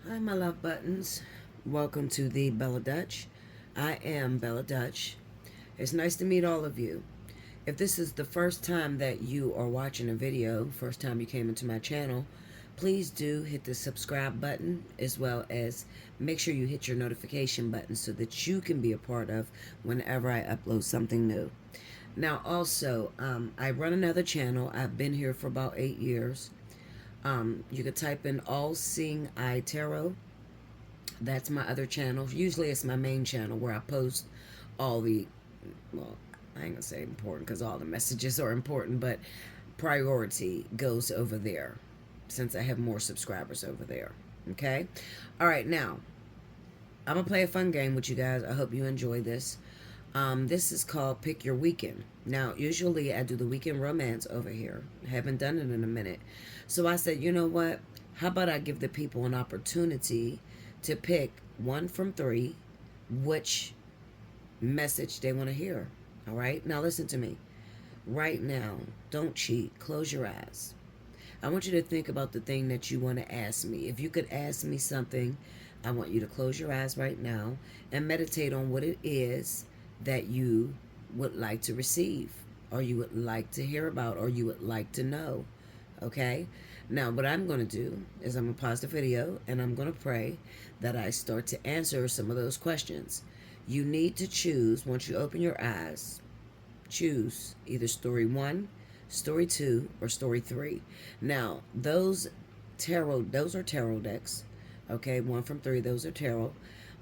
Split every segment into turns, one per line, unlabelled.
Hi, my love buttons. Welcome to the Bella Dutch. I am Bella Dutch. It's nice to meet all of you. If this is the first time that you are watching a video, first time you came into my channel, please do hit the subscribe button as well as make sure you hit your notification button so that you can be a part of whenever I upload something new. Now, also, I run another channel. I've been here for about 8 years. You could type in Allseeingeyetarot. That's my other channel. Usually it's my main channel where I post all the, well, I ain't gonna say important because all the messages are important, but priority goes over there since I have more subscribers over there. Okay? All right, now I'm gonna play a fun game with you guys. I hope you enjoy this. This is called Pick Your Weekend. Now, usually I do the weekend romance over here. I haven't done it in a minute. So I said, you know what? How about I give the people an opportunity to pick one from three, which message they want to hear. All right? Now, listen to me. Right now, don't cheat. Close your eyes. I want you to think about the thing that you want to ask me. If you could ask me something, I want you to close your eyes right now and meditate on what it is that you would like to receive, or you would like to hear about, or you would like to know. Okay? Now, what I'm going to do is I'm going to pause the video and I'm going to pray that I start to answer some of those questions. You need to choose, once you open your eyes, choose either story one, story two, or story three. Now, those are tarot decks. Okay, one from three, those are tarot.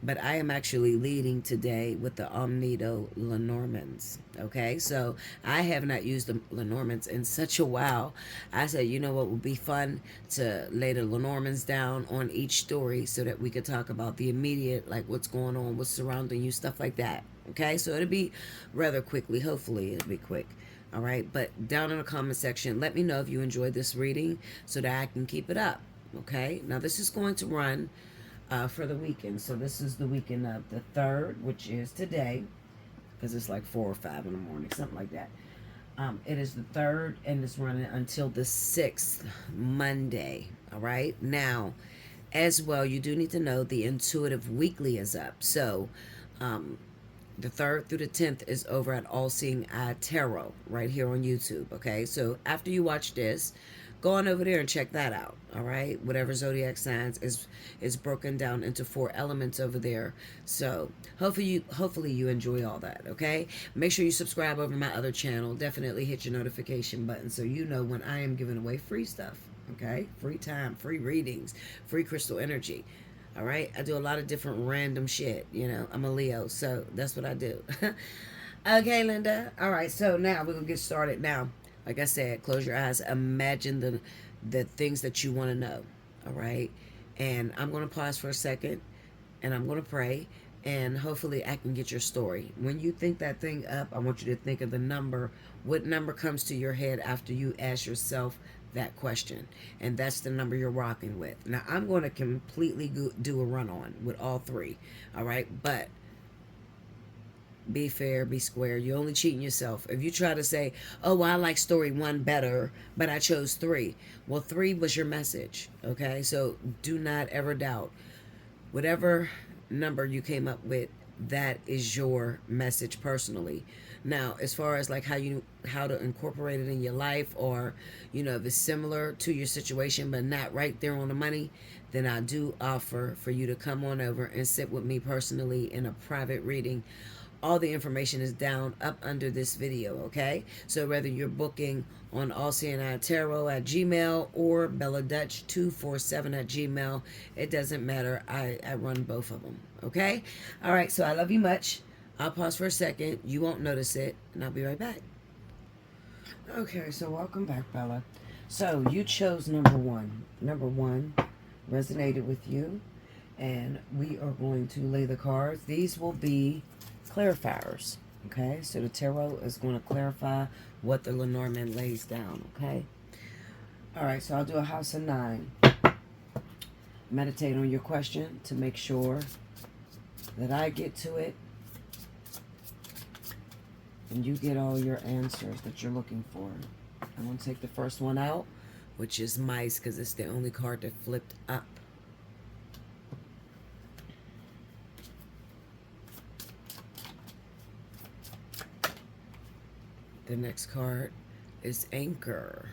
But I am actually leading today with the Omnido Lenormands. Okay, so I have not used the Lenormands in such a while. I said, you know what would be fun to lay the Lenormands down on each story so that we could talk about the immediate, like what's going on, what's surrounding you, stuff like that. Okay, so it'll be rather quickly. Hopefully, it'll be quick. All right, but down in the comment section, let me know if you enjoyed this reading so that I can keep it up. Okay, now this is going to run for the weekend. So this is the weekend of the 3rd, which is today, because it's like 4 or 5 in the morning, something like that. It is the 3rd, and it's running until the 6th, Monday. All right. Now, as well, you do need to know the Intuitive Weekly is up. So, the 3rd through the 10th is over at All Seeing Eye Tarot right here on YouTube. Okay, so after you watch this, go on over there and check that out. All right, whatever zodiac signs is broken down into 4 elements over there. So hopefully you enjoy all that. Okay, make sure you subscribe over my other channel. Definitely hit your notification button so you know when I am giving away free stuff. Okay, free time, free readings, free crystal energy. All right, I do a lot of different random shit. You know, I'm a Leo, so that's what I do. Okay, Linda. All right, so now we're gonna get started. Now, like I said, close your eyes. Imagine the things that you want to know. All right, and I'm gonna pause for a second, and I'm gonna pray, and hopefully I can get your story. When you think that thing up, I want you to think of the number. What number comes to your head after you ask yourself that question? And that's the number you're rocking with. Now, I'm going to completely do a run on with all 3. All right, but be fair, be square. You're only cheating yourself. If you try to say, oh, well, I like story 1 better, but I chose 3. Well, 3 was your message. Okay, so do not ever doubt. Whatever number you came up with, that is your message personally. Now, as far as like how to incorporate it in your life, or if it's similar to your situation but not right there on the money, then I do offer for you to come on over and sit with me personally in a private reading. All the information is down up under this video, okay? So whether you're booking on Allseeingeyetarot at Gmail or BellaDutch247 at Gmail, it doesn't matter. I run both of them, okay? All right, so I love you much. I'll pause for a second. You won't notice it, and I'll be right back. Okay, so welcome back, Bella. So you chose number 1. Number 1 resonated with you, and we are going to lay the cards. These will be clarifiers. Okay, so the tarot is going to clarify what the Lenormand lays down. Okay, all right, so I'll do a house of 9. Meditate on your question to make sure that I get to it and you get all your answers that you're looking for. I'm going to take the first one out, which is mice, because it's the only card that flipped up. The next card is Anchor.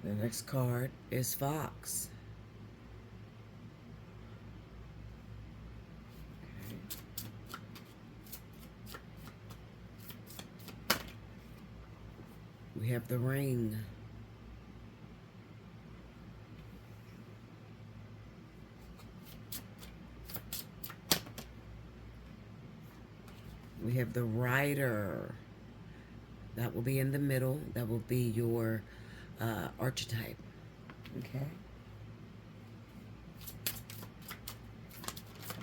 The next card is Fox. We have the Ring. We have the Rider. That will be in the middle. That will be your archetype. Okay.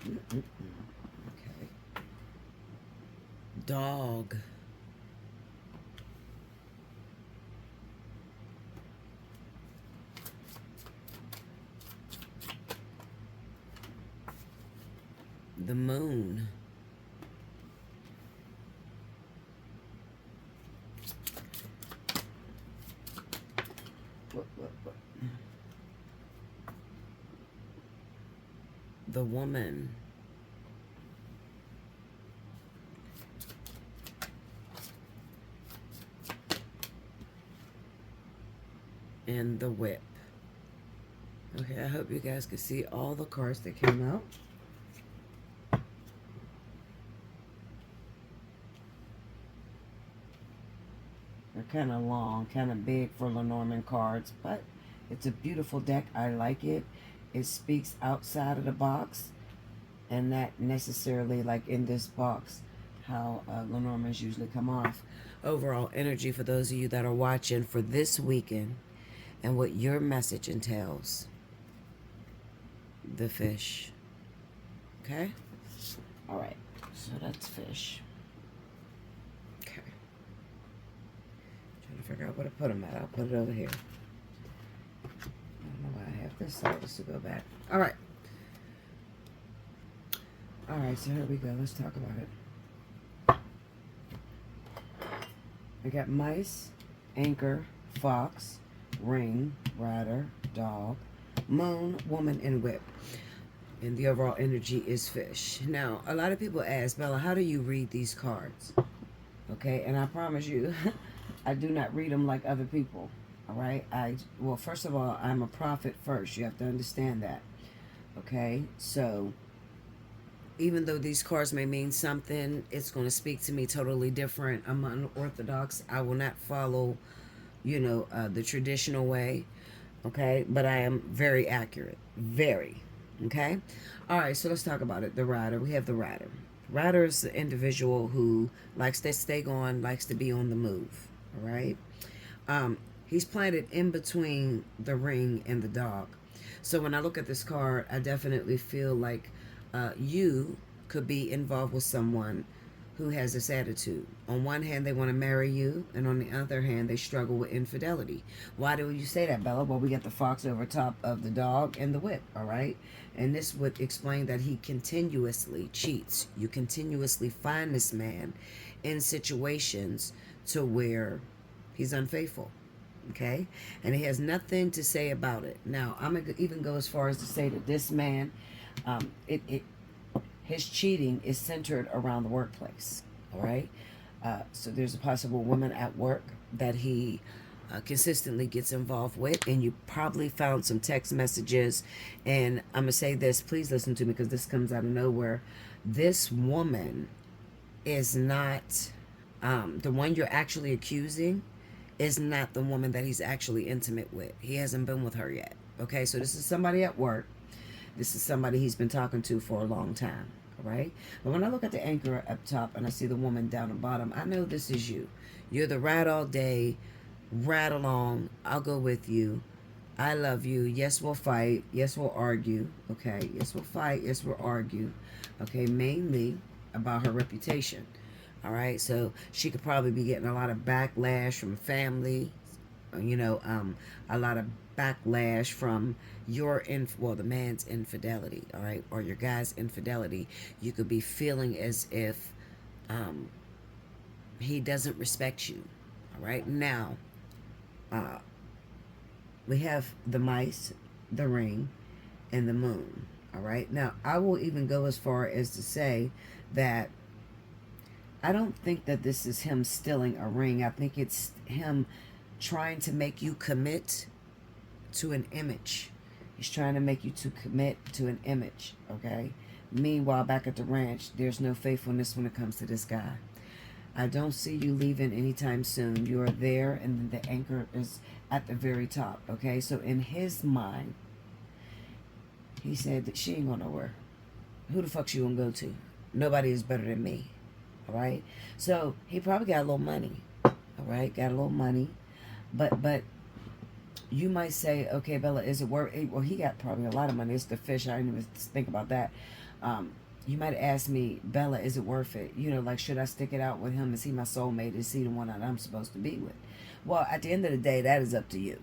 Okay. Dog. The Moon. The Woman. And the Whip. Okay, I hope you guys can see all the cards that came out. They're kind of long, kind of big for Lenormand cards, but it's a beautiful deck. I like it. It speaks outside of the box, and not necessarily like in this box, how Lenormands usually come off. Overall energy for those of you that are watching for this weekend and what your message entails. The Fish. Okay? All right. So that's Fish. Okay. Trying to figure out where to put them at. I'll put it over here. I don't know why I have this side just to go back. All right. All right, so here we go. Let's talk about it. I got Mice, Anchor, Fox, Ring, Rider, Dog, Moon, Woman, and Whip. And the overall energy is Fish. Now, a lot of people ask, Bella, how do you read these cards? Okay, and I promise you, I do not read them like other people. All right? Well, first of all, I'm a prophet first. You have to understand that. Okay? So, even though these cards may mean something, it's going to speak to me totally different. I'm unorthodox. I will not follow, the traditional way. Okay? But I am very accurate. Very. Okay? All right, so let's talk about it. The Rider. We have the Rider. Rider is the individual who likes to stay on, likes to be on the move. All right? He's planted in between the Ring and the Dog. So when I look at this card, I definitely feel like you could be involved with someone who has this attitude. On one hand, they want to marry you, and on the other hand, they struggle with infidelity. Why do you say that, Bella? Well, we got the Fox over top of the Dog and the Whip, all right? And this would explain that he continuously cheats. You continuously find this man in situations to where he's unfaithful, okay? And he has nothing to say about it. Now, I'm going to even go as far as to say that this man, his cheating is centered around the workplace, all right? So there's a possible woman at work that he consistently gets involved with, and you probably found some text messages. And I'm going to say this, please listen to me because this comes out of nowhere. This woman is not, the one you're actually accusing is not the woman that he's actually intimate with. He hasn't been with her yet, okay? So this is somebody at work. This is somebody he's been talking to for a long time, all right? But when I look at the Anchor up top and I see the woman down the bottom, I know this is you. You're the ride all day, ride along, I'll go with you, I love you, yes, we'll fight, yes, we'll argue, okay? Yes, we'll fight, yes, we'll argue, okay? Mainly about her reputation, all right? So she could probably be getting a lot of backlash from family, a lot of backlash from the man's infidelity, all right, or your guy's infidelity. You could be feeling as if he doesn't respect you, all right? Now, We have the mice, the ring, and the moon. All right. Now, I will even go as far as to say that I don't think that this is him stealing a ring. I think it's him trying to make you commit to an image. He's trying to make you to commit to an image, okay? Meanwhile, back at the ranch, there's no faithfulness when it comes to this guy. I don't see you leaving anytime soon. You are there, and the anchor is at the very top, okay? So in his mind, he said that she ain't going nowhere. Who the fuck she gonna go to? Nobody is better than me, all right? So he probably got a little money, all right? Got a little money, but you might say, okay, Bella, is it worth it? Well, he got probably a lot of money. It's the fish. I didn't even think about that. You might ask me, Bella, is it worth it? You know, like, should I stick it out with him? Is he my soulmate? Is he the one that I'm supposed to be with? Well, at the end of the day, that is up to you,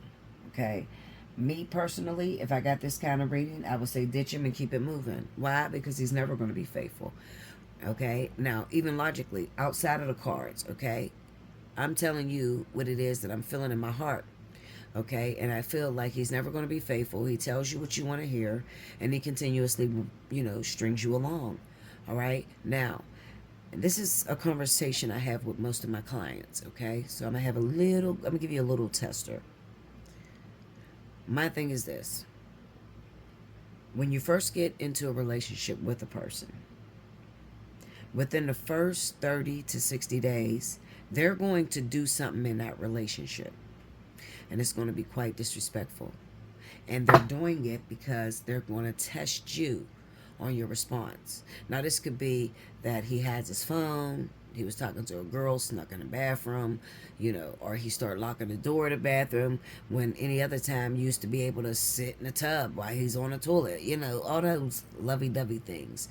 okay? Me personally, if I got this kind of reading, I would say ditch him and keep it moving. Why? Because he's never going to be faithful, okay? Now, even logically, outside of the cards, okay? I'm telling you what it is that I'm feeling in my heart. Okay, and I feel like he's never going to be faithful. He tells you what you want to hear, and he continuously, strings you along. All right, now, this is a conversation I have with most of my clients. Okay, so I'm gonna give you a little tester. My thing is this: when you first get into a relationship with a person, within the first 30 to 60 days, they're going to do something in that relationship. And it's going to be quite disrespectful. And they're doing it because they're going to test you on your response. Now, this could be that he has his phone, he was talking to a girl, snuck in the bathroom, or he started locking the door of the bathroom when any other time you used to be able to sit in the tub while he's on the toilet, all those lovey-dovey things.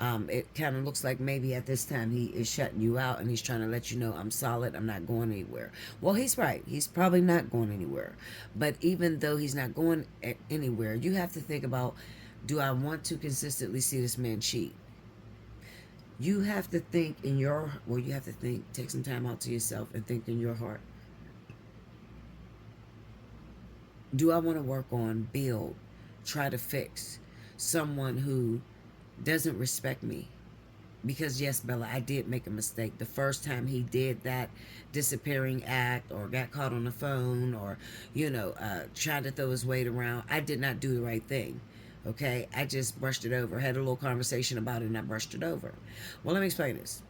It kind of looks like maybe at this time he is shutting you out and he's trying to let you know, I'm solid, I'm not going anywhere. Well, he's right. He's probably not going anywhere. But even though he's not going anywhere, you have to think about, do I want to consistently see this man cheat? You have to think take some time out to yourself and think in your heart. Do I want to work on, build, try to fix someone who doesn't respect me? Because yes, Bella, I did make a mistake. The first time he did that disappearing act or got caught on the phone or, tried to throw his weight around, I did not do the right thing. Okay? I just brushed it over. Had a little conversation about it and I brushed it over. Well, let me explain this.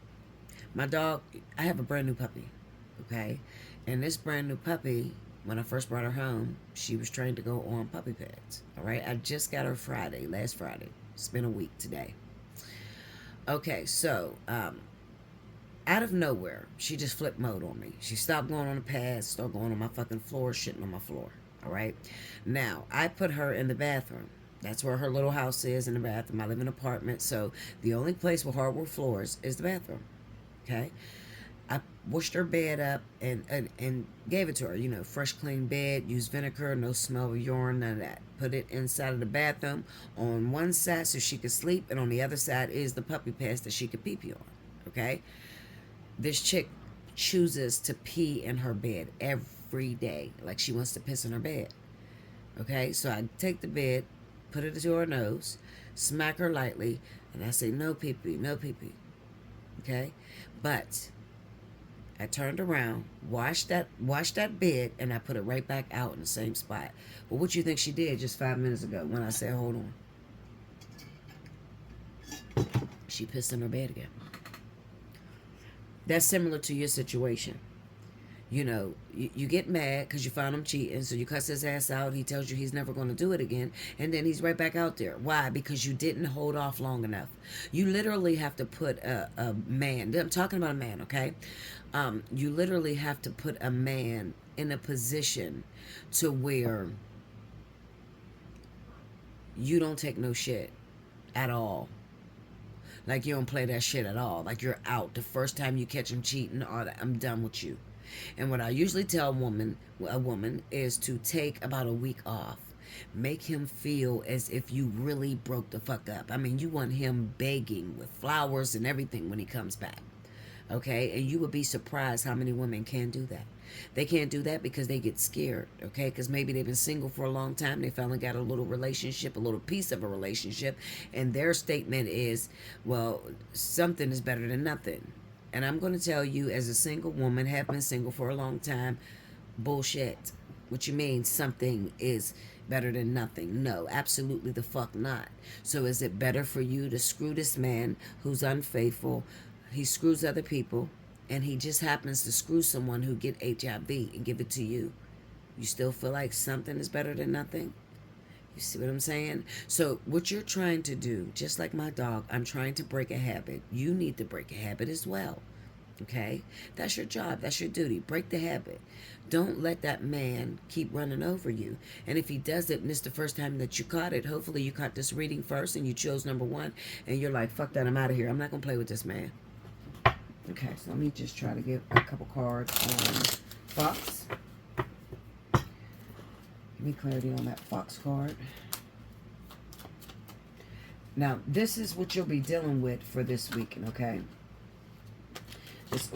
My dog, I have a brand new puppy. Okay? And this brand new puppy, when I first brought her home, she was trained to go on puppy pads. All right? I just got her last Friday. It's been a week today. Okay, so out of nowhere, she just flipped mode on me. She stopped going on the pads, started going on my fucking floor, shitting on my floor. All right? Now, I put her in the bathroom. That's where her little house is, in the bathroom. I live in an apartment, so the only place with hardwood floors is the bathroom. Okay? I washed her bed up and gave it to her. Fresh, clean bed, used vinegar, no smell of urine, none of that. Put it inside of the bathroom on one side so she could sleep, and on the other side is the puppy pads that she could pee-pee on. Okay? This chick chooses to pee in her bed every day. Like she wants to piss in her bed. Okay? So I take the bed, put it to her nose, smack her lightly, and I say, no pee-pee, no pee-pee. Okay? But I turned around, washed that bed, and I put it right back out in the same spot. Well, what you think she did just 5 minutes ago when I said, hold on? She pissed in her bed again. That's similar to your situation. You get mad because you found him cheating, so you cuss his ass out. He tells you he's never going to do it again, and then he's right back out there. Why? Because you didn't hold off long enough. You literally have to put a man, I'm talking about a man, okay? You literally have to put a man in a position to where you don't take no shit at all. Like you don't play that shit at all. Like you're out. The first time you catch him cheating, all that, I'm done with you. And what I usually tell a woman is to take about a week off. Make him feel as if you really broke the fuck up. I mean, you want him begging with flowers and everything when he comes back. Okay, and you would be surprised how many women can do that. They can't do that because they get scared, okay? Because maybe they've been single for a long time. They finally got a little relationship, a little piece of a relationship, and their statement is, well, something is better than nothing. And I'm going to tell you, as a single woman, have been single for a long time, bullshit. What you mean something is better than nothing? No, absolutely the fuck not. So is it better for you to screw this man who's unfaithful? He screws other people, and he just happens to screw someone who get HIV and give it to you. You still feel like something is better than nothing? You see what I'm saying? So what you're trying to do, just like my dog, I'm trying to break a habit. You need to break a habit as well. Okay? That's your job. That's your duty. Break the habit. Don't let that man keep running over you. And if he does it and it's the first time that you caught it, hopefully you caught this reading first and you chose number one and you're like, fuck that, I'm out of here. I'm not going to play with this man. Okay, so let me just try to get a couple cards on Fox. Give me clarity on that Fox card. Now, this is what you'll be dealing with for this weekend, okay? This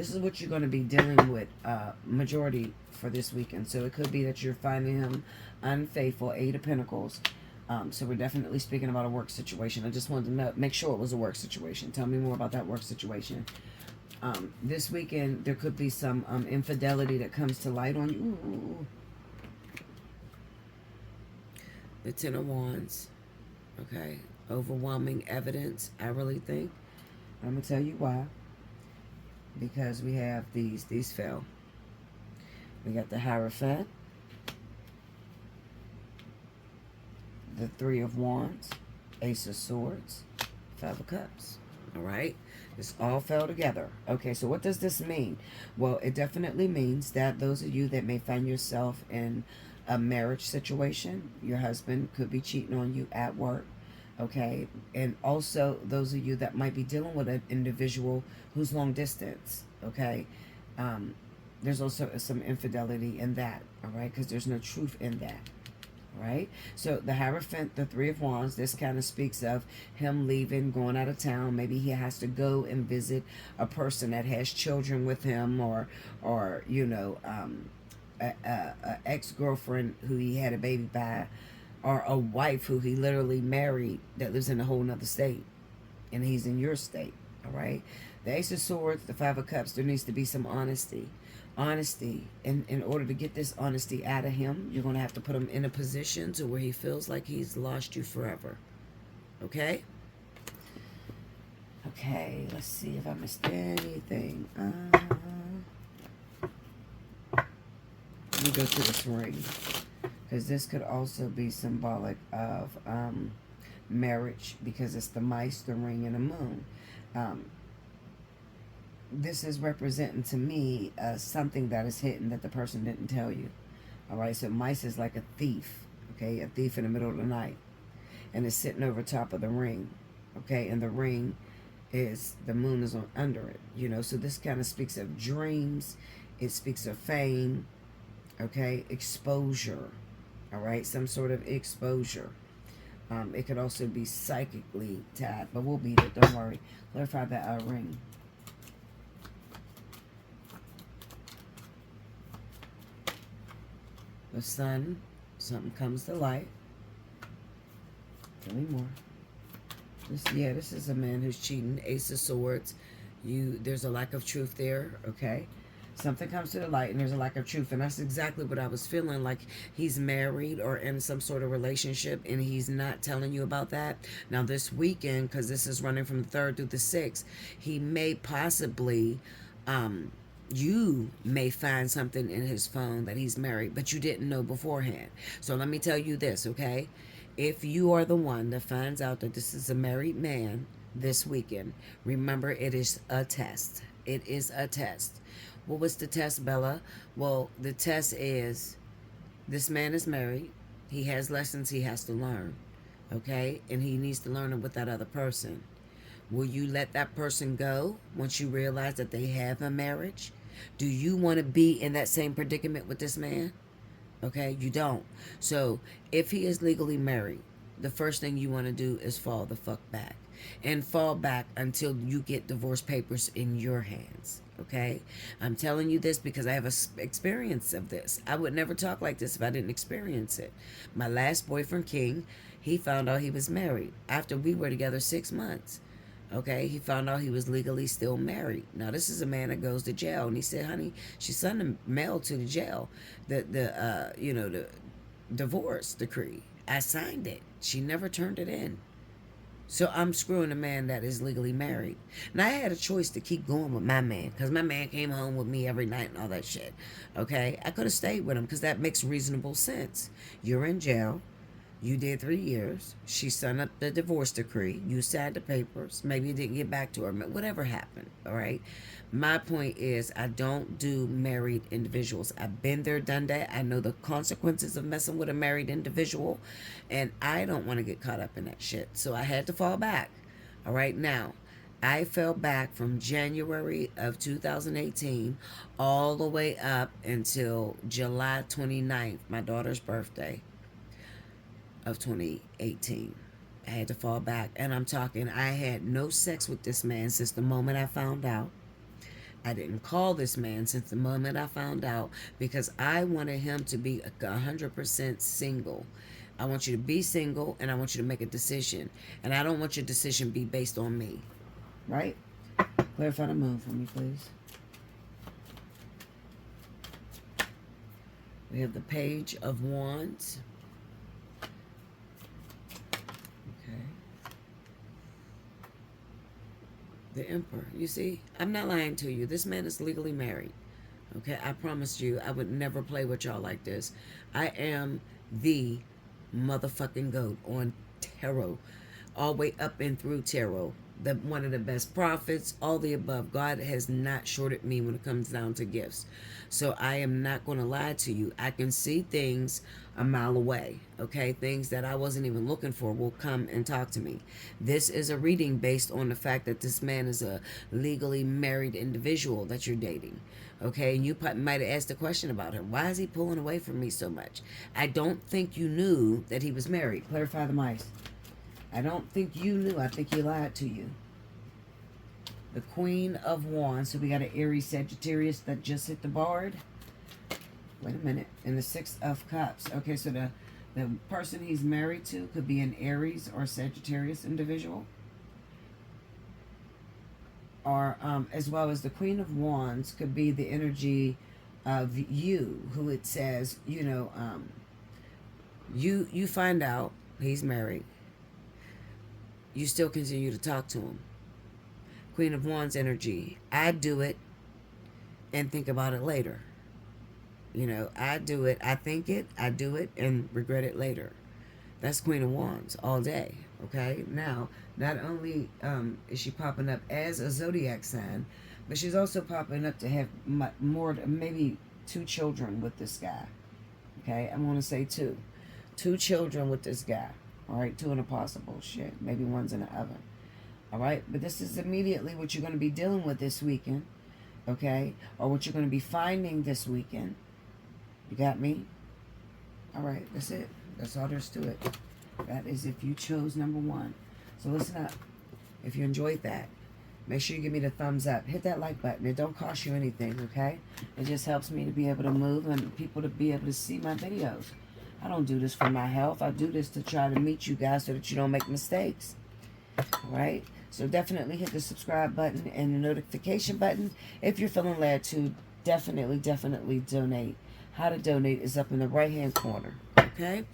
is what you're going to be dealing with majority for this weekend. So it could be that you're finding him unfaithful, Eight of Pentacles. So we're definitely speaking about a work situation. I just wanted to make sure it was a work situation. Tell me more about that work situation. This weekend, there could be some infidelity that comes to light on you. Ooh. The Ten of Wands. Okay. Overwhelming evidence, I really think. I'm going to tell you why. Because we have these fell. We got the Hierophant. The Three of Wands. Ace of Swords. Five of Cups. All right. This all fell together. Okay, so what does this mean? Well, it definitely means that those of you that may find yourself in a marriage situation, your husband could be cheating on you at work. Okay, and also those of you that might be dealing with an individual who's long distance. Okay, there's also some infidelity in that. All right, because there's no truth in that. Right? So the Hierophant, the Three of Wands, this kind of speaks of him leaving, going out of town. Maybe he has to go and visit a person that has children with him, or you know, a ex-girlfriend who he had a baby by, or a wife who he literally married that lives in a whole nother state, and he's in your state. All right? The Ace of Swords, the Five of Cups, there needs to be some honesty. Honesty. And in order to get this honesty out of him, you're going to have to put him in a position to where he feels like he's lost you forever. Okay? Okay, let's see if I missed anything. Let me go to this ring. Because this could also be symbolic of marriage, because it's the mice, the ring, and the moon. This is representing to me something that is hidden that the person didn't tell you. All right, so mice is like a thief, okay, a thief in the middle of the night, and it's sitting over top of the ring, okay, and the ring is, the moon is on under it, you know. So this kind of speaks of dreams. It speaks of fame, okay, exposure. All right, some sort of exposure. It could also be psychically tied, but we'll beat it. Don't worry. Clarify that ring. The Sun. Something comes to light. Tell me more. This is a man who's cheating. Ace of Swords. There's a lack of truth there. Okay. Something comes to the light and there's a lack of truth. And that's exactly what I was feeling, like he's married or in some sort of relationship and he's not telling you about that. Now this weekend, because this is running from the 3rd through the 6th, he may possibly, you may find something in his phone that he's married, but you didn't know beforehand. So let me tell you this, okay? If you are the one that finds out that this is a married man this weekend, remember it is a test. It is a test. What was the test, Bella? Well, the test is this man is married. He has lessons he has to learn, okay? And he needs to learn them with that other person. Will you let that person go once you realize that they have a marriage? Do you want to be in that same predicament with this man? Okay, you don't. So if he is legally married, the first thing you want to do is fall the fuck back. and fall back until you get divorce papers in your hands. Okay, I'm telling you this because I have experience of this. I would never talk like this if I didn't experience it. My last boyfriend, King, he found out he was married after we were together 6 months. Okay, he found out he was legally still married. Now this is a man that goes to jail, and he said, "Honey, she sent a mail to the jail, the divorce decree. I signed it. She never turned it in." So I'm screwing a man that is legally married. Now I had a choice to keep going with my man because my man came home with me every night and all that shit. Okay, I could have stayed with him because that makes reasonable sense. You're in jail. You did 3 years. She signed up the divorce decree. You signed the papers. Maybe you didn't get back to her. Whatever happened, all right? My point is, I don't do married individuals. I've been there, done that. I know the consequences of messing with a married individual, and I don't want to get caught up in that shit. So I had to fall back. All right, now, I fell back from January of 2018 all the way up until July 29th, my daughter's birthday of 2018. I had to fall back, and I'm talking, I had no sex with this man since the moment I found out. I didn't call this man since the moment I found out because I wanted him to be 100% single. I want you to be single, and I want you to make a decision, and I don't want your decision be based on me, right? Clarify the moon for me, please. We have the Page of Wands. The Emperor. You see, I'm not lying to you. This man is legally married. Okay, I promised you I would never play with y'all like this. I am the motherfucking GOAT on tarot, all the way up and through tarot. One of the best prophets, all the above. God has not shorted me when it comes down to gifts. So I am not going to lie to you. I can see things a mile away, okay? Things that I wasn't even looking for will come and talk to me. This is a reading based on the fact that this man is a legally married individual that you're dating, okay? And you might have asked a question about him. Why is he pulling away from me so much? I don't think you knew that he was married. Clarify the mice. I don't think you knew. I think he lied to you. The Queen of Wands. So we got an Aries Sagittarius that just hit the board. Wait a minute. And the Six of Cups. Okay, so the person he's married to could be an Aries or Sagittarius individual. Or as well as the Queen of Wands could be the energy of you, who it says, you find out he's married. You still continue to talk to him. Queen of Wands energy. I do it and think about it later. I do it, I think it, I do it, and regret it later. That's Queen of Wands all day, okay? Now, not only is she popping up as a zodiac sign, but she's also popping up to have maybe 2 children with this guy, okay? I'm going to say 2. 2 children with this guy. All right, 2 in a possible shit. Maybe 1's in the oven. All right, but this is immediately what you're going to be dealing with this weekend, okay? Or what you're going to be finding this weekend. You got me? All right, that's it. That's all there's to it. That is if you chose number 1. So listen up. If you enjoyed that, make sure you give me the thumbs up. Hit that like button. It don't cost you anything, okay? It just helps me to be able to move and people to be able to see my videos. I don't do this for my health. I do this to try to meet you guys so that you don't make mistakes. All right? So definitely hit the subscribe button and the notification button. If you're feeling led to, definitely donate. How to donate is up in the right-hand corner. Okay?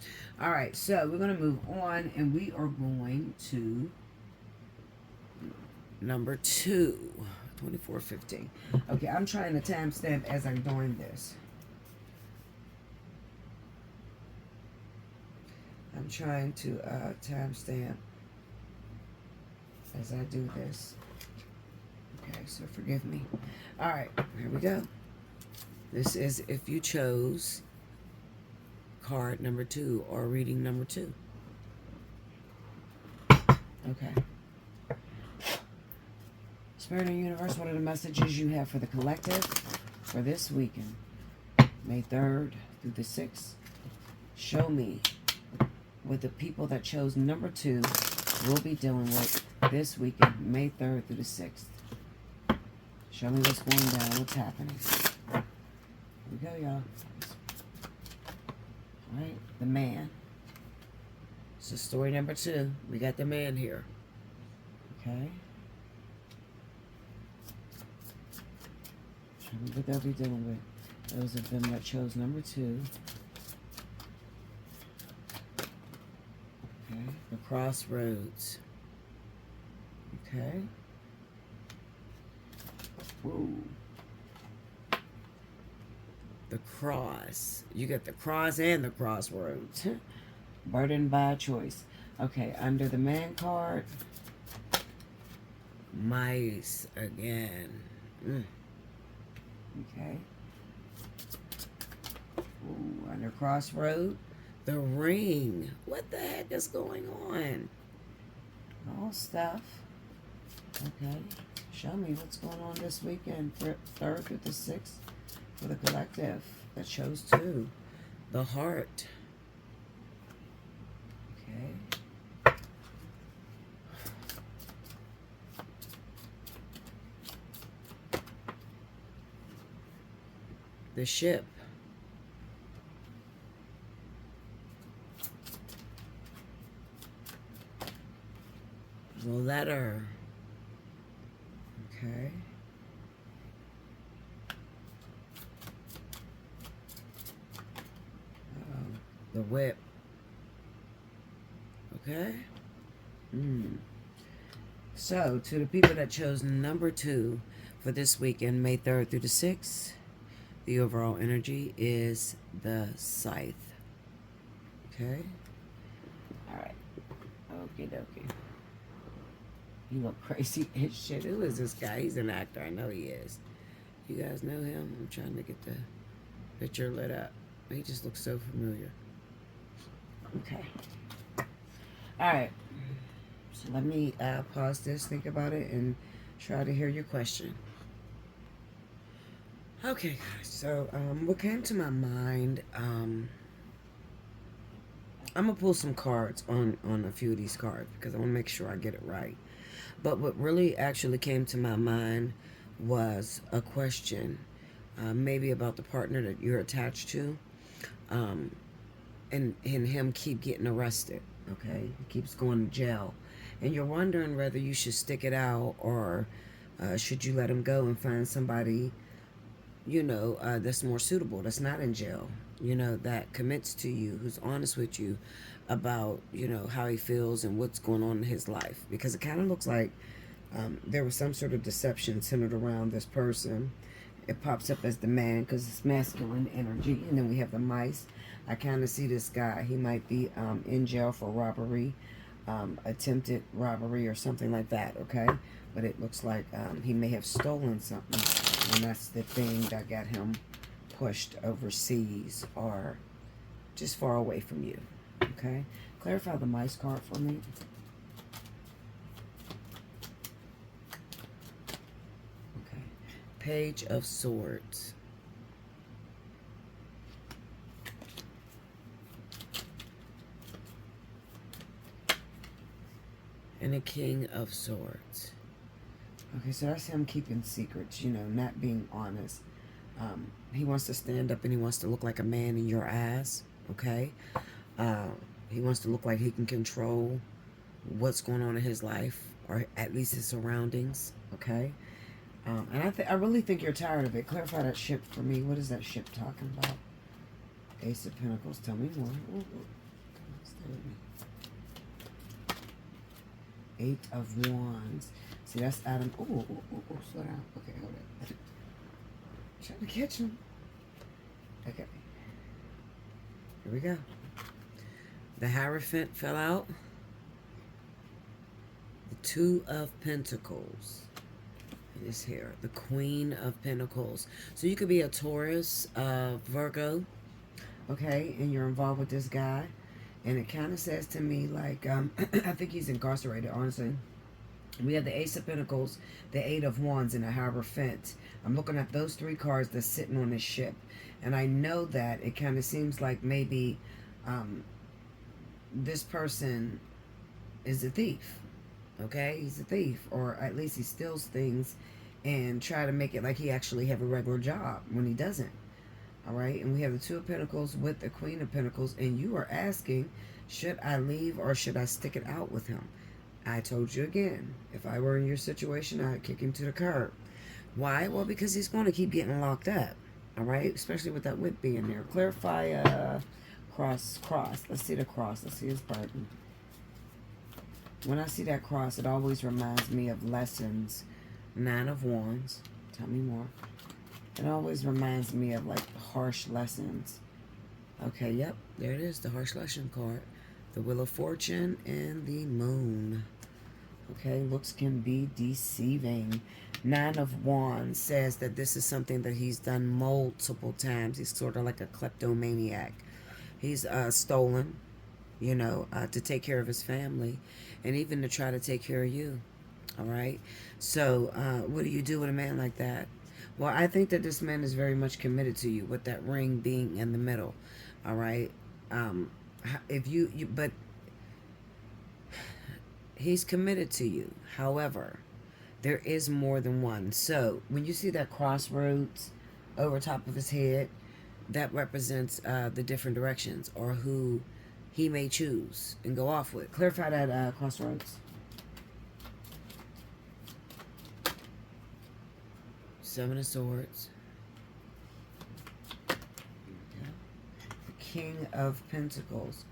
All right. So we're going to move on, and we are going to number 2, 24:15. Okay, I'm trying to timestamp as I'm doing this. I'm trying to timestamp as I do this. Okay, so forgive me. All right, here we go. This is if you chose card number 2 or reading number 2. Okay. Spirit of the Universe, what are the messages you have for the collective for this weekend? May 3rd through the 6th. Show me what the people that chose number 2 will be dealing with this weekend, May 3rd through the 6th. Show me what's going down, what's happening. Here we go, y'all. Alright, the man. So story number 2. We got the man here. Okay. Show me what they'll be dealing with. Those of them that chose number 2. Okay. The crossroads. Okay. Ooh. The cross. You get the cross and the crossroads. Burdened by a choice. Okay, under the man card, mice again. Okay. Ooh, under crossroad, the ring. What the heck is going on? All stuff. Okay. Show me what's going on this weekend, 3rd through the 6th, for the collective that chose 2. The heart. Okay. The ship. The letter. Okay. The whip. Okay. So, to the people that chose number 2 for this weekend, May 3rd through the 6th, the overall energy is the scythe. Okay. All right. Okie dokie. You look crazy as shit. Who is this guy? He's an actor. I know he is. You guys know him? I'm trying to get the picture lit up. He just looks so familiar. Okay. All right. So let me pause this, think about it, and try to hear your question. Okay, guys. So what came to my mind, I'm going to pull some cards on a few of these cards because I want to make sure I get it right. But what really actually came to my mind was a question, maybe about the partner that you're attached to, and him keep getting arrested, okay? He keeps going to jail. And you're wondering whether you should stick it out or should you let him go and find somebody, you know, that's more suitable, that's not in jail, you know, that commits to you, who's honest with you about, you know, how he feels and what's going on in his life. Because it kind of looks like there was some sort of deception centered around this person. It pops up as the man because it's masculine energy. And then we have the mice. I kind of see this guy. He might be in jail for robbery, attempted robbery or something like that, okay? But it looks like he may have stolen something. And that's the thing that got him pushed overseas or just far away from you, okay? Clarify the mice card for me. Okay. Page of Swords. And a King of Swords. Okay, so that's him keeping secrets, you know, not being honest. He wants to stand up and he wants to look like a man in your eyes, okay? He wants to look like he can control what's going on in his life, or at least his surroundings, okay? And I really think you're tired of it. Clarify that ship for me. What is that ship talking about? Ace of Pentacles. Tell me more. Ooh. Stay with me. 8 of Wands. See, that's Adam. Oh, slow down. Okay, hold it. Trying to catch him. Okay. Here we go. The Hierophant fell out. The 2 of Pentacles is here. The Queen of Pentacles. So you could be a Taurus, Virgo, okay, and you're involved with this guy. And it kind of says to me like, I think he's incarcerated, honestly. We have the Ace of Pentacles, the 8 of Wands, and the Hierophant. I'm looking at those 3 cards that's sitting on this ship. And I know that it kind of seems like maybe this person is a thief. Okay, he's a thief, or at least he steals things and try to make it like he actually have a regular job when he doesn't. All right, and we have the Two of Pentacles with the Queen of Pentacles, and you are asking, should I leave or should I stick it out with him? I told you again, if I were in your situation, I'd kick him to the curb. Why? Well, because he's going to keep getting locked up. All right, especially with that whip being there. Clarify cross. Let's see the cross. Let's see his burden. When I see that cross, it always reminds me of lessons. Nine of Wands. Tell me more. It always reminds me of like harsh lessons. Okay, yep, there it is, the harsh lesson card. The Wheel of Fortune and the Moon. Okay, looks can be deceiving. Nine of Wands says that this is something that he's done multiple times. He's sort of like a kleptomaniac. He's stolen, to take care of his family and even to try to take care of you. All right. So what do you do with a man like that? Well, I think that this man is very much committed to you with that ring being in the middle. All right. But he's committed to you. However, there is more than one. So when you see that crossroads over top of his head, that represents the different directions or who he may choose and go off with. Clarify that crossroads. Seven of Swords. Okay. The King of Pentacles.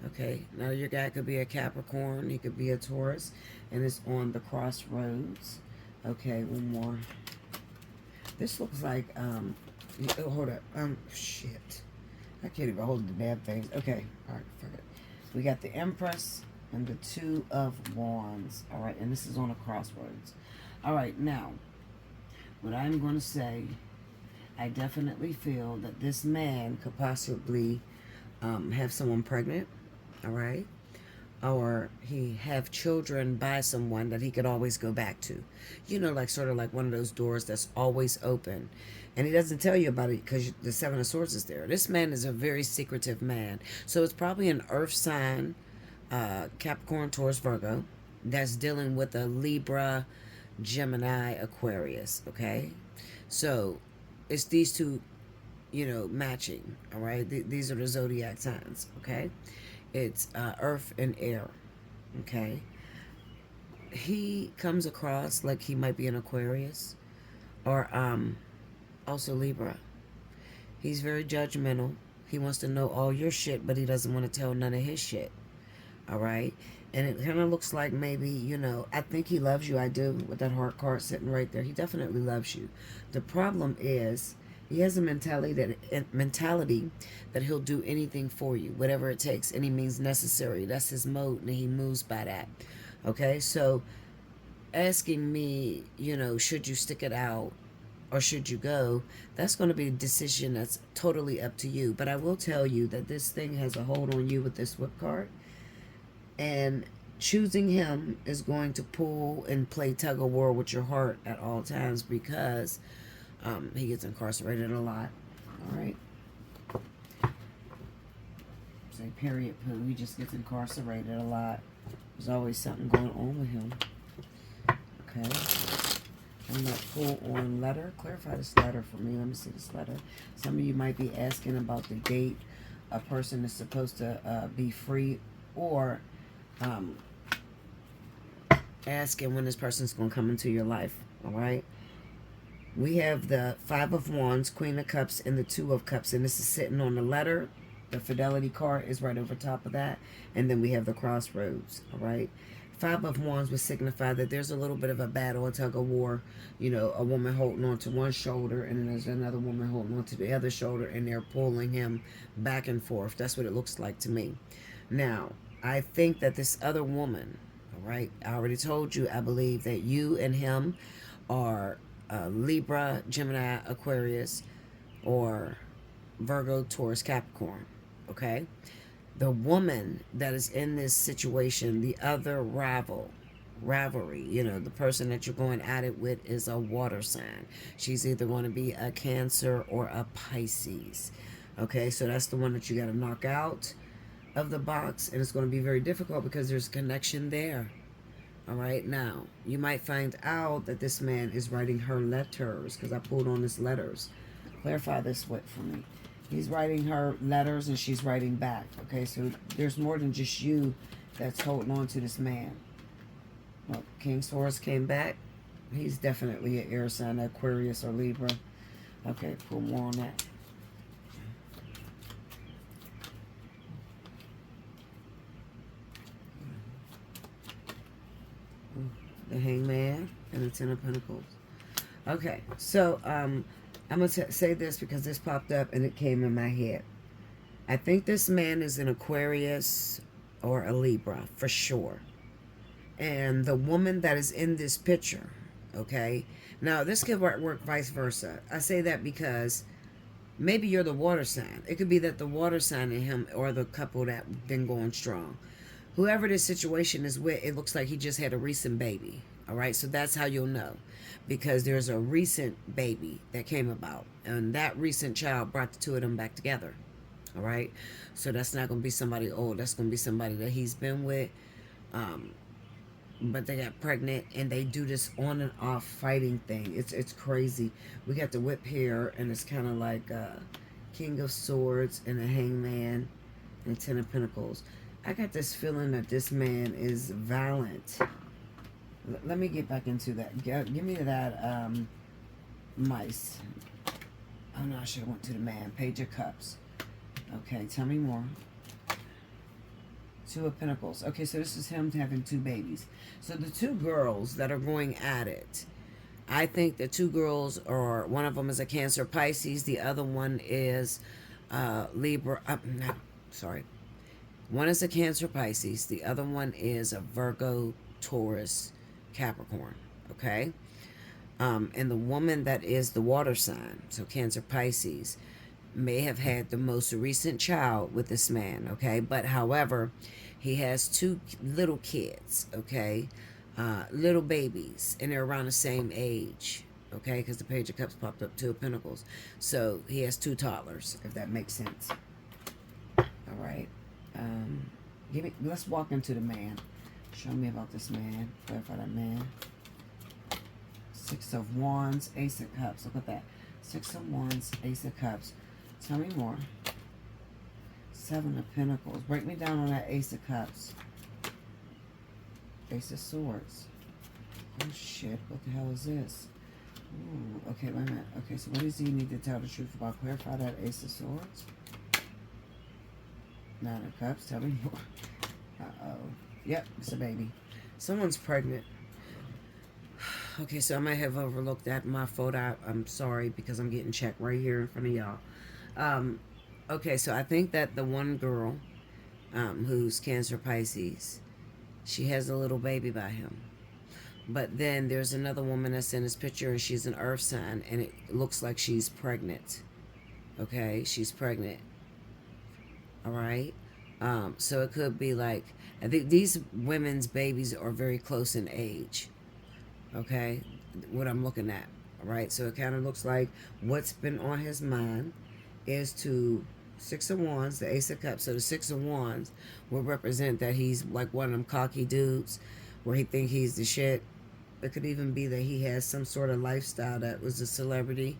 Okay, now your guy could be a Capricorn, he could be a Taurus, and it's on the crossroads. Okay, one more. This looks like, hold up, shit. I can't even hold the damn things. Okay, alright, fuck it. We got the Empress and the Two of Wands. Alright, and this is on a crossroads. Alright, now, what I'm going to say, I definitely feel that this man could possibly have someone pregnant, all right? Or he have children by someone that he could always go back to. Like sort of like one of those doors that's always open. And he doesn't tell you about it because the Seven of Swords is there. This man is a very secretive man. So it's probably an earth sign, Capricorn, Taurus, Virgo, that's dealing with a Libra, Gemini, Aquarius, okay? So it's these two, matching, all right? These are the zodiac signs, okay? It's earth and air, okay? He comes across like he might be an Aquarius or also Libra. He's very judgmental. He wants to know all your shit, but he doesn't want to tell none of his shit, all right? And it kind of looks like maybe, I think he loves you. I do, with that heart card sitting right there. He definitely loves you. The problem is he has a mentality that he'll do anything for you, whatever it takes, any means necessary. That's his mode, and he moves by that. Okay, so asking me, should you stick it out or should you go, that's going to be a decision that's totally up to you. But I will tell you that this thing has a hold on you with this whip card. And choosing him is going to pull and play tug of war with your heart at all times because he gets incarcerated a lot. All right. Say period poo. He just gets incarcerated a lot. There's always something going on with him. Okay. And that full on letter. Clarify this letter for me. Let me see this letter. Some of you might be asking about the date a person is supposed to be free, or asking when this person's going to come into your life. All right. We have the Five of Wands, Queen of Cups, and the Two of Cups. And this is sitting on the letter. The Fidelity card is right over top of that. And then we have the Crossroads. All right. Five of Wands would signify that there's a little bit of a battle, a tug of war. A woman holding on to one shoulder, and then there's another woman holding on to the other shoulder, and they're pulling him back and forth. That's what it looks like to me. Now, I think that this other woman, all right, I already told you, I believe that you and him are Libra, Gemini, Aquarius, or Virgo, Taurus, Capricorn, okay? The woman that is in this situation, the other rivalry, the person that you're going at it with is a water sign. She's either going to be a Cancer or a Pisces, okay? So that's the one that you got to knock out of the box, and it's going to be very difficult because there's a connection there. All right, now you might find out that this man is writing her letters, because I pulled on his letters. Clarify this for me. He's writing her letters and she's writing back. Okay, so there's more than just you that's holding on to this man. Well, King Swords came back. He's definitely an air sign, Aquarius or Libra. Okay, pull more on that. The Hangman and the Ten of Pentacles. Okay, so I'm going to say this because this popped up and it came in my head. I think this man is an Aquarius or a Libra for sure. And the woman that is in this picture, okay? Now, this could work vice versa. I say that because maybe you're the water sign. It could be that the water sign and him or the couple that been going strong. Whoever this situation is with, it looks like he just had a recent baby. All right, so that's how you'll know. Because there's a recent baby that came about. And that recent child brought the two of them back together. All right, so that's not going to be somebody old. That's going to be somebody that he's been with. But they got pregnant and they do this on and off fighting thing. It's crazy. We got the whip here and it's kind of like King of Swords and a Hangman and Ten of Pentacles. I got this feeling that this man is violent. Let me get back into that. Give me that mice. Oh no, I should have went to the man. Page of Cups. Okay, tell me more. Two of Pentacles. Okay, so this is him having two babies. So the two girls that are going at it, I think the two girls are, one of them is a Cancer Pisces, the other one is Libra, no, sorry. One is a Cancer Pisces, the other one is a Virgo, Taurus, Capricorn, okay? And the woman that is the water sign, so Cancer Pisces, may have had the most recent child with this man, okay? But however, he has two little kids, okay? Little babies, and they're around the same age, okay? Because the Page of Cups popped up, Two of Pentacles. So he has two toddlers, if that makes sense. All right. Let's walk into the man. Show me about this man. Clarify that man. Six of Wands, Ace of Cups. Look at that. Six of Wands, Ace of Cups. Tell me more. Seven of Pentacles. Break me down on that Ace of Cups. Ace of Swords. Oh shit, what the hell is this? Ooh, okay, wait a minute. Okay, so what does he need to tell the truth about? Clarify that Ace of Swords. Nine of Cups. Tell me more. Uh-oh. Yep, it's a baby. Someone's pregnant. Okay, so I might have overlooked that in my photo. I'm sorry because I'm getting checked right here in front of y'all. Okay, so I think that the one girl who's Cancer Pisces, she has a little baby by him. But then there's another woman that's in this picture and she's an earth sign and it looks like she's pregnant. Okay, she's pregnant. All right. So it could be like, I think these women's babies are very close in age. Okay, what I'm looking at. All right, so it kind of looks like what's been on his mind is to Six of Wands, the Ace of Cups. So the Six of Wands will represent that he's like one of them cocky dudes where he think he's the shit. It could even be that he has some sort of lifestyle that was a celebrity.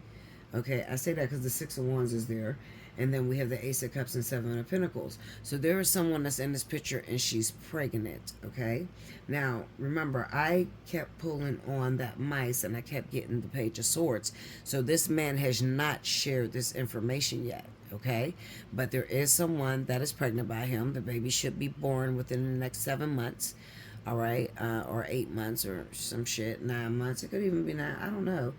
Okay, I say that because the Six of Wands is there. And then we have the Ace of Cups and Seven of Pentacles. So there is someone that's in this picture and she's pregnant, okay? Now, remember, I kept pulling on that mice and I kept getting the Page of Swords. So this man has not shared this information yet, okay? But there is someone that is pregnant by him. The baby should be born within the next 7 months, all right? Or 8 months or some shit, 9 months. It could even be 9, I don't know.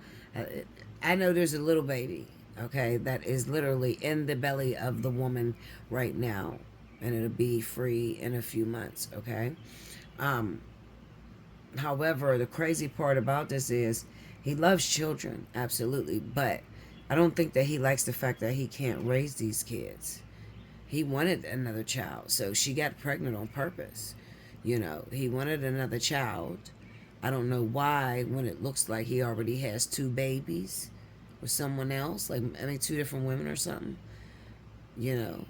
I know there's a little baby, okay, that is literally in the belly of the woman right now, and it'll be free in a few months, okay? However, the crazy part about this is he loves children, absolutely, but I don't think that he likes the fact that he can't raise these kids. He wanted another child, so she got pregnant on purpose. You know, he wanted another child. I don't know why when it looks like he already has two babies with someone else, like, I mean, two different women or something. You know,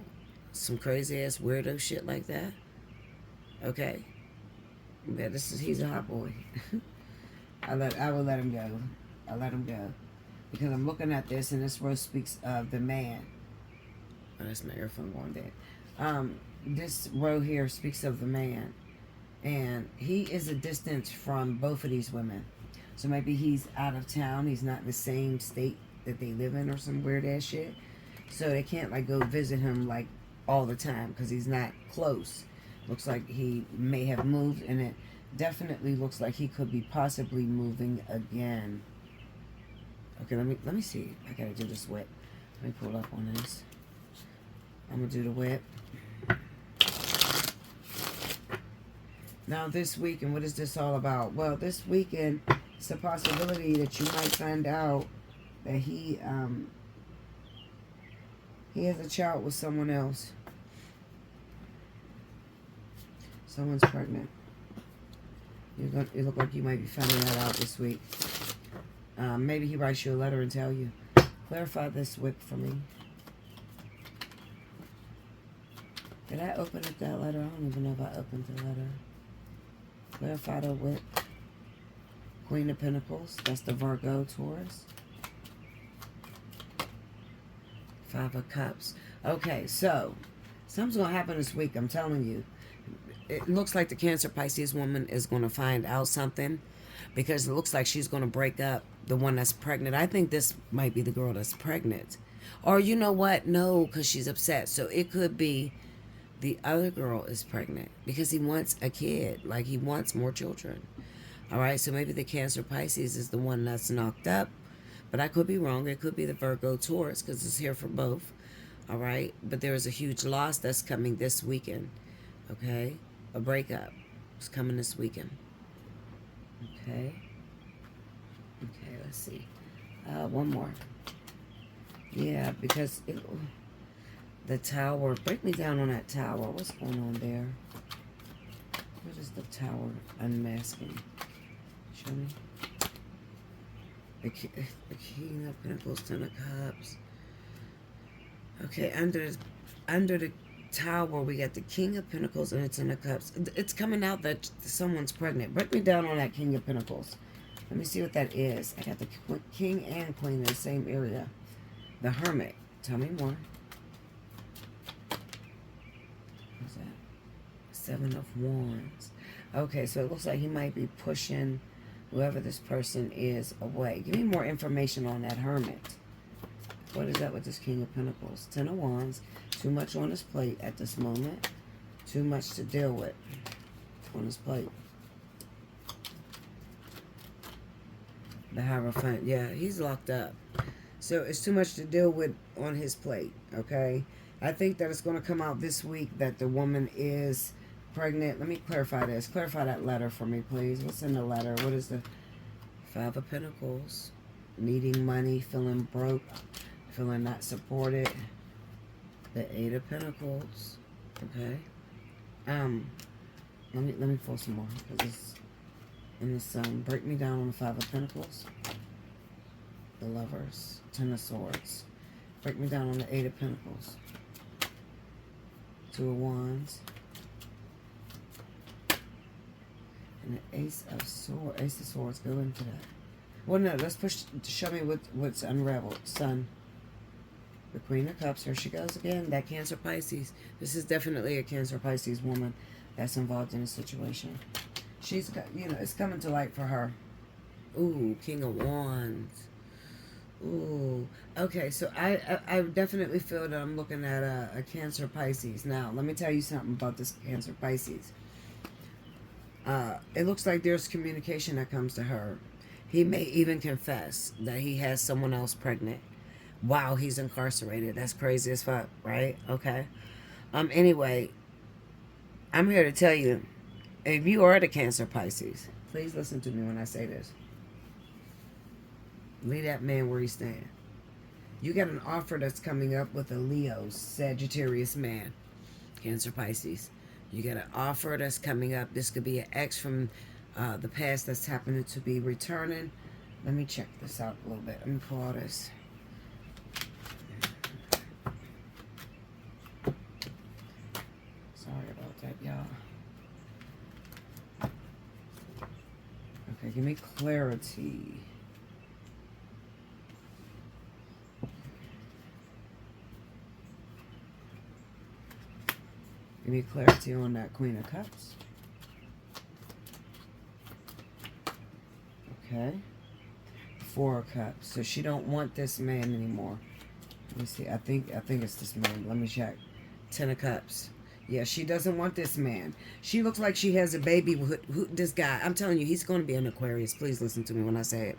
some crazy ass weirdo shit like that. Okay. Yeah, he's a hot boy. I will let him go. I let him go. Because I'm looking at this and this row speaks of the man. Oh, that's my earphone going dead. This row here speaks of the man. And he is a distance from both of these women. So maybe he's out of town. He's not in the same state that they live in or some weird ass shit. So they can't like go visit him like all the time because he's not close. Looks like he may have moved, and it definitely looks like he could be possibly moving again. Okay, let me see. I gotta do this whip. Let me pull up on this. I'm gonna do the whip. Now this weekend, what is this all about? Well, this weekend, it's a possibility that you might find out that he has a child with someone else. Someone's pregnant. It look like you might be finding that out this week. Maybe he writes you a letter and tell you. Clarify this whip for me. Did I open up that letter? I don't even know if I opened the letter. Clarify the whip. Queen of Pentacles. That's the Virgo Taurus. Five of Cups. Okay, so something's going to happen this week. I'm telling you. It looks like the Cancer Pisces woman is going to find out something because it looks like she's going to break up the one that's pregnant. I think this might be the girl that's pregnant. Or you know what? No, because she's upset. So it could be the other girl is pregnant because he wants a kid. Like he wants more children. All right. So maybe the Cancer Pisces is the one that's knocked up. But I could be wrong. It could be the Virgo Taurus because it's here for both. All right. But there is a huge loss that's coming this weekend. Okay. A breakup is coming this weekend. Okay. Okay, let's see. One more. Yeah, because the tower. Break me down on that tower. What's going on there? What is the tower unmasking? Show me. The King of Pentacles, Ten of Cups. Okay, under the tower, we got the King of Pentacles and it's in the Cups. It's coming out that someone's pregnant. Break me down on that King of Pentacles. Let me see what that is. I got the King and Queen in the same area. The Hermit. Tell me more. What's that? Seven of Wands. Okay, so it looks like he might be pushing whoever this person is away. Give me more information on that Hermit. What is that with this King of Pentacles? Ten of Wands. Too much on his plate at this moment. Too much to deal with on his plate. The Hierophant. Yeah, he's locked up. So it's too much to deal with on his plate. Okay? I think that it's going to come out this week that the woman is pregnant. Let me clarify this. Clarify that letter for me, please. What's in the letter? What is the Five of Pentacles? Needing money. Feeling broke. Feeling not supported. The Eight of Pentacles. Okay. Let me pull some more because it's in the sun. Break me down on the Five of Pentacles. The Lovers. Ten of Swords. Break me down on the Eight of Pentacles. Two of Wands. And the Ace of Swords. Ace of Swords. Go into that. Well, no. Let's push to show me what's unraveled. Sun. The Queen of Cups, here she goes again. That Cancer Pisces. This is definitely a Cancer Pisces woman that's involved in a situation. She's got, it's coming to light for her. Ooh, King of Wands. Ooh. Okay, so I definitely feel that I'm looking at a Cancer Pisces. Now, let me tell you something about this Cancer Pisces. It looks like there's communication that comes to her. He may even confess that he has someone else pregnant. Wow, he's incarcerated. That's crazy as fuck, right? Okay. Anyway, I'm here to tell you, if you are the Cancer Pisces, please listen to me when I say this. Leave that man where he stands. You got an offer that's coming up with a Leo, Sagittarius man, Cancer Pisces. You got an offer that's coming up. This could be an ex from the past that's happening to be returning. Let me check this out a little bit. Let me pull all this. Sorry about that, y'all. give me clarity. Give me clarity on that Queen of Cups. Okay. Four of Cups. So she don't want this man anymore. Let me see. I think it's this man. Let me check. Ten of Cups. Yeah, she doesn't want this man. She looks like she has a baby with this guy. I'm telling you, he's going to be an Aquarius. Please listen to me when I say it.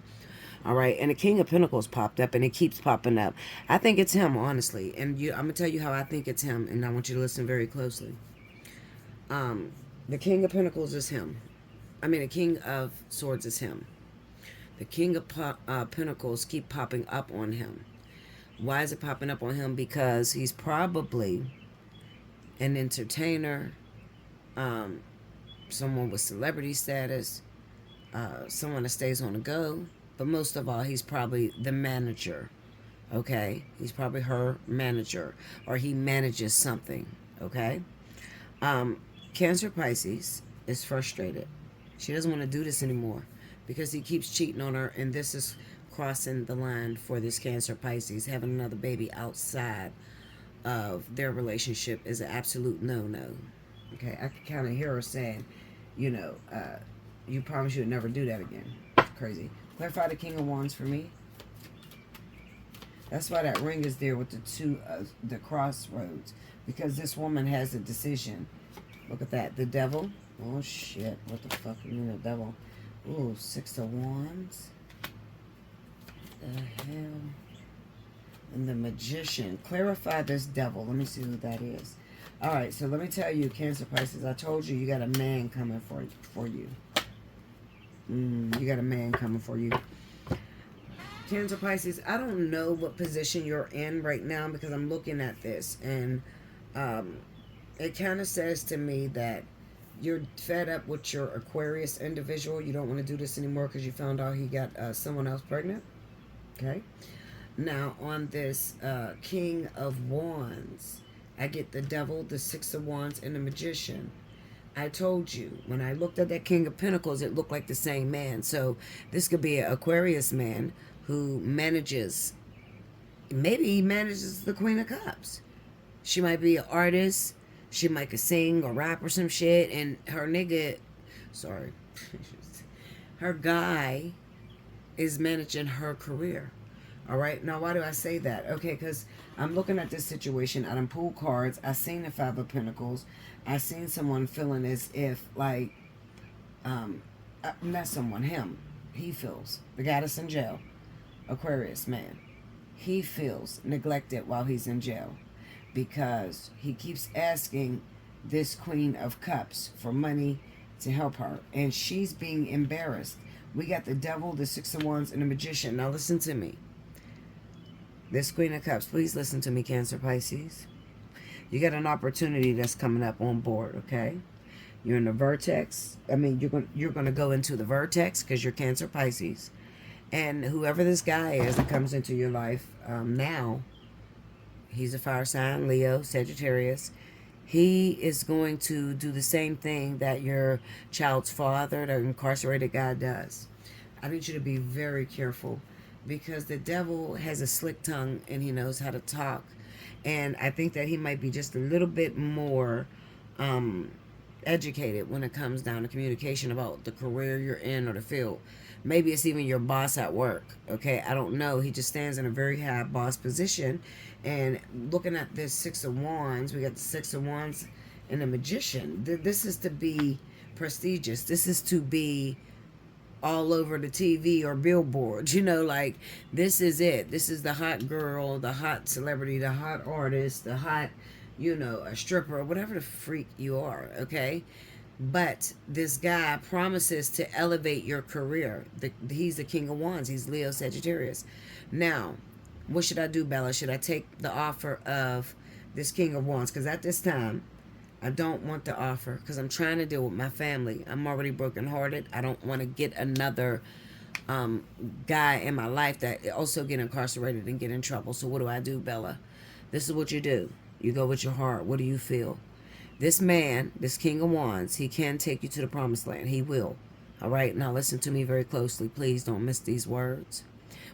All right. And the King of Pentacles popped up, and it keeps popping up. I think it's him, honestly. And I'm going to tell you how I think it's him, and I want you to listen very closely. The King of Pentacles is him. I mean, the King of Swords is him. The King of Pentacles keep popping up on him. Why is it popping up on him? Because he's probably an entertainer, someone with celebrity status, someone that stays on the go. But most of all, he's probably the manager. Okay? He's probably her manager. Or he manages something. Okay? Cancer Pisces is frustrated. She doesn't want to do this anymore because he keeps cheating on her, and this is crossing the line for this Cancer Pisces. Having another baby outside of their relationship is an absolute no-no. Okay, I can kind of hear her saying, you know, you promise you would never do that again. It's crazy. Clarify the King of Wands for me. That's why that ring is there with the two, the crossroads, because this woman has a decision. Look at that. The Devil. Oh, shit. What the fuck you mean the Devil? Ooh, Six of Wands. What the hell? And the Magician. Clarify this Devil. Let me see who that is. All right, so let me tell you, Cancer Pisces, I told you, you got a man coming for you. You got a man coming for you. Cancer Pisces, I don't know what position you're in right now because I'm looking at this, and it kind of says to me that you're fed up with your Aquarius individual. You don't want to do this anymore because you found out he got someone else pregnant. Okay. Now, on this King of Wands, I get the Devil, the Six of Wands, and the Magician. I told you, when I looked at that King of Pentacles, it looked like the same man. So this could be an Aquarius man who manages, maybe he manages the Queen of Cups. She might be an artist. She might could sing or rap or some shit. And her nigga, sorry, her guy is managing her career. All right. Now, why do I say that? Okay, because I'm looking at this situation. I done pulled cards. I seen the Five of Pentacles. I seen someone feeling as if, like, not someone, him. He feels. The guy that's in jail. Aquarius man. He feels neglected while he's in jail because he keeps asking this Queen of Cups for money to help her, and she's being embarrassed. We got the Devil, the Six of Wands, and the Magician. Now listen to me. This Queen of Cups, please listen to me, Cancer Pisces. You got an opportunity that's coming up on board, okay? You're in the vertex. I mean, you're going to go into the vertex because you're Cancer Pisces. And whoever this guy is that comes into your life now, he's a fire sign, Leo, Sagittarius. He is going to do the same thing that your child's father, the incarcerated guy, does. I need you to be very careful because the Devil has a slick tongue and he knows how to talk. And I think that he might be just a little bit more educated when it comes down to communication about the career you're in or the field. Maybe it's even your boss at work. Okay, I don't know. He just stands in a very high boss position. And looking at this Six of Wands, we got the Six of Wands and the Magician. This is to be prestigious. This is to be all over the TV or billboards. You know, like, this is it. This is the hot girl, the hot celebrity, the hot artist, the hot, you know, a stripper, whatever the freak you are, okay? But this guy promises to elevate your career. He's the King of Wands. He's Leo, Sagittarius. Now, what should I do, Bella? Should I take the offer of this King of Wands? Because at this time, I don't want the offer because I'm trying to deal with my family. I'm already brokenhearted. I don't want to get another guy in my life that also get incarcerated and get in trouble. So what do I do, Bella? This is what you do. You go with your heart. What do you feel? This man, this King of Wands, he can take you to the promised land. He will. All right, now listen to me very closely. Please don't miss these words.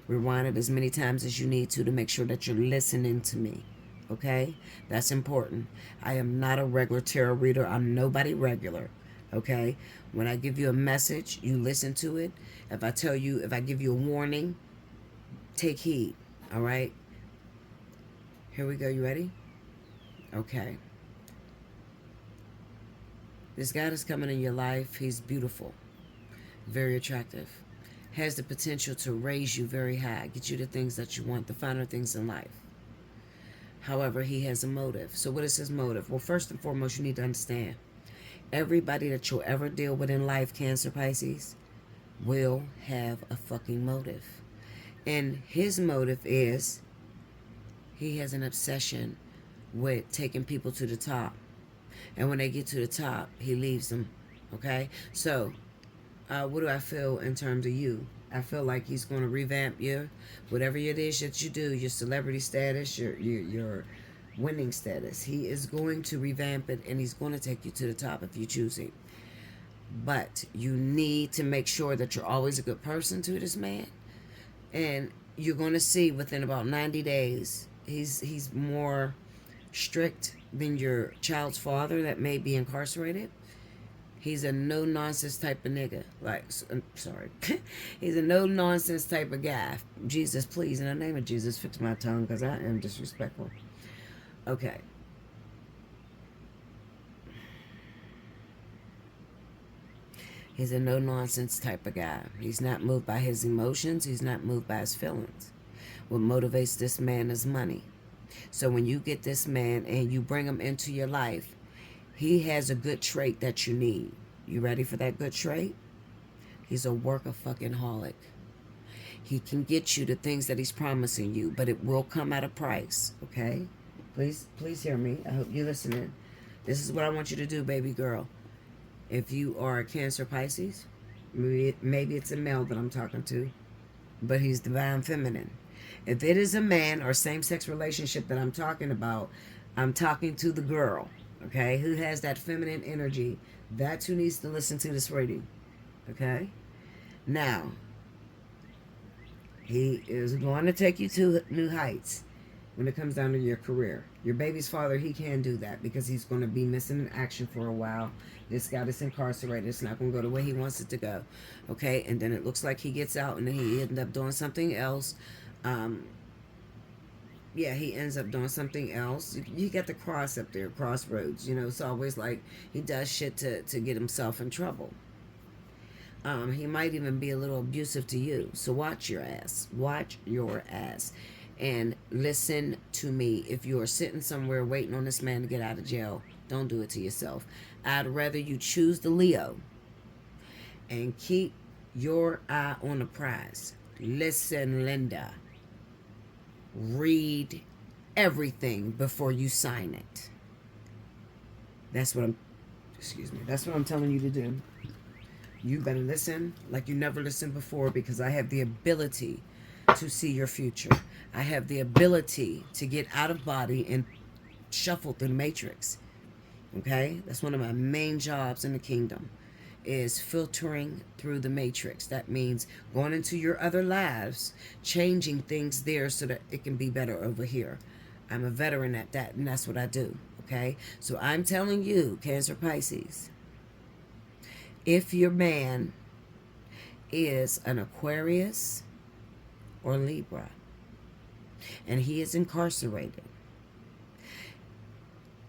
Rewind it as many times as you need to make sure that you're listening to me. Okay? That's important. I am not a regular tarot reader. I'm nobody regular. Okay? When I give you a message, you listen to it. If I give you a warning, take heed. All right? Here we go. You ready? Okay. This guy that's coming in your life, he's beautiful, very attractive, has the potential to raise you very high, get you the things that you want, the finer things in life. However, he has a motive. So what is his motive? Well, first and foremost, you need to understand, everybody that you'll ever deal with in life, Cancer, Pisces, will have a fucking motive. And his motive is he has an obsession with taking people to the top. And when they get to the top, he leaves them. Okay? So, what do I feel in terms of you? I feel like he's going to revamp you. Whatever it is that you do, your celebrity status, your winning status. He is going to revamp it, and he's going to take you to the top if you choose him. But you need to make sure that you're always a good person to this man. And you're going to see within about 90 days, he's more strict than your child's father that may be incarcerated. He's a no-nonsense type of nigga. Sorry. He's a no-nonsense type of guy. Jesus, please, in the name of Jesus, fix my tongue because I am disrespectful. Okay. He's a no-nonsense type of guy. He's not moved by his emotions. He's not moved by his feelings. What motivates this man is money. So when you get this man and you bring him into your life, he has a good trait that you need. You ready for that good trait? He's a workaholic. He can get you the things that he's promising you, but it will come at a price, okay? Please hear me. I hope you're listening. This is what I want you to do, baby girl. If you are a Cancer, Pisces, maybe it's a male that I'm talking to, but he's divine feminine. If it is a man or same-sex relationship that I'm talking about, I'm talking to the girl, okay, who has that feminine energy. That's who needs to listen to this reading, okay? Now, he is going to take you to new heights when it comes down to your career. Your baby's father, he can do that because he's going to be missing in action for a while. This guy that's incarcerated, it's not going to go the way he wants it to go, okay? And then it looks like he gets out and then he ends up doing something else. He ends up doing something else. You got the cross up there, crossroads. You know, it's always like he does shit to get himself in trouble. He might even be a little abusive to you. So watch your ass. Watch your ass. And listen to me. If you are sitting somewhere waiting on this man to get out of jail, don't do it to yourself. I'd rather you choose the Leo and keep your eye on the prize. Listen, Linda. Read everything before you sign it. That's what I'm telling you to do. You better listen like you never listened before, because I have the ability to see your future. I have the ability to get out of body and shuffle through the matrix. Okay? That's one of my main jobs in the kingdom, is filtering through the matrix. That means going into your other lives, changing things there so that it can be better over here. I'm a veteran at that, and that's what I do. Okay? So I'm telling you, Cancer, Pisces, if your man is an Aquarius or Libra and he is incarcerated,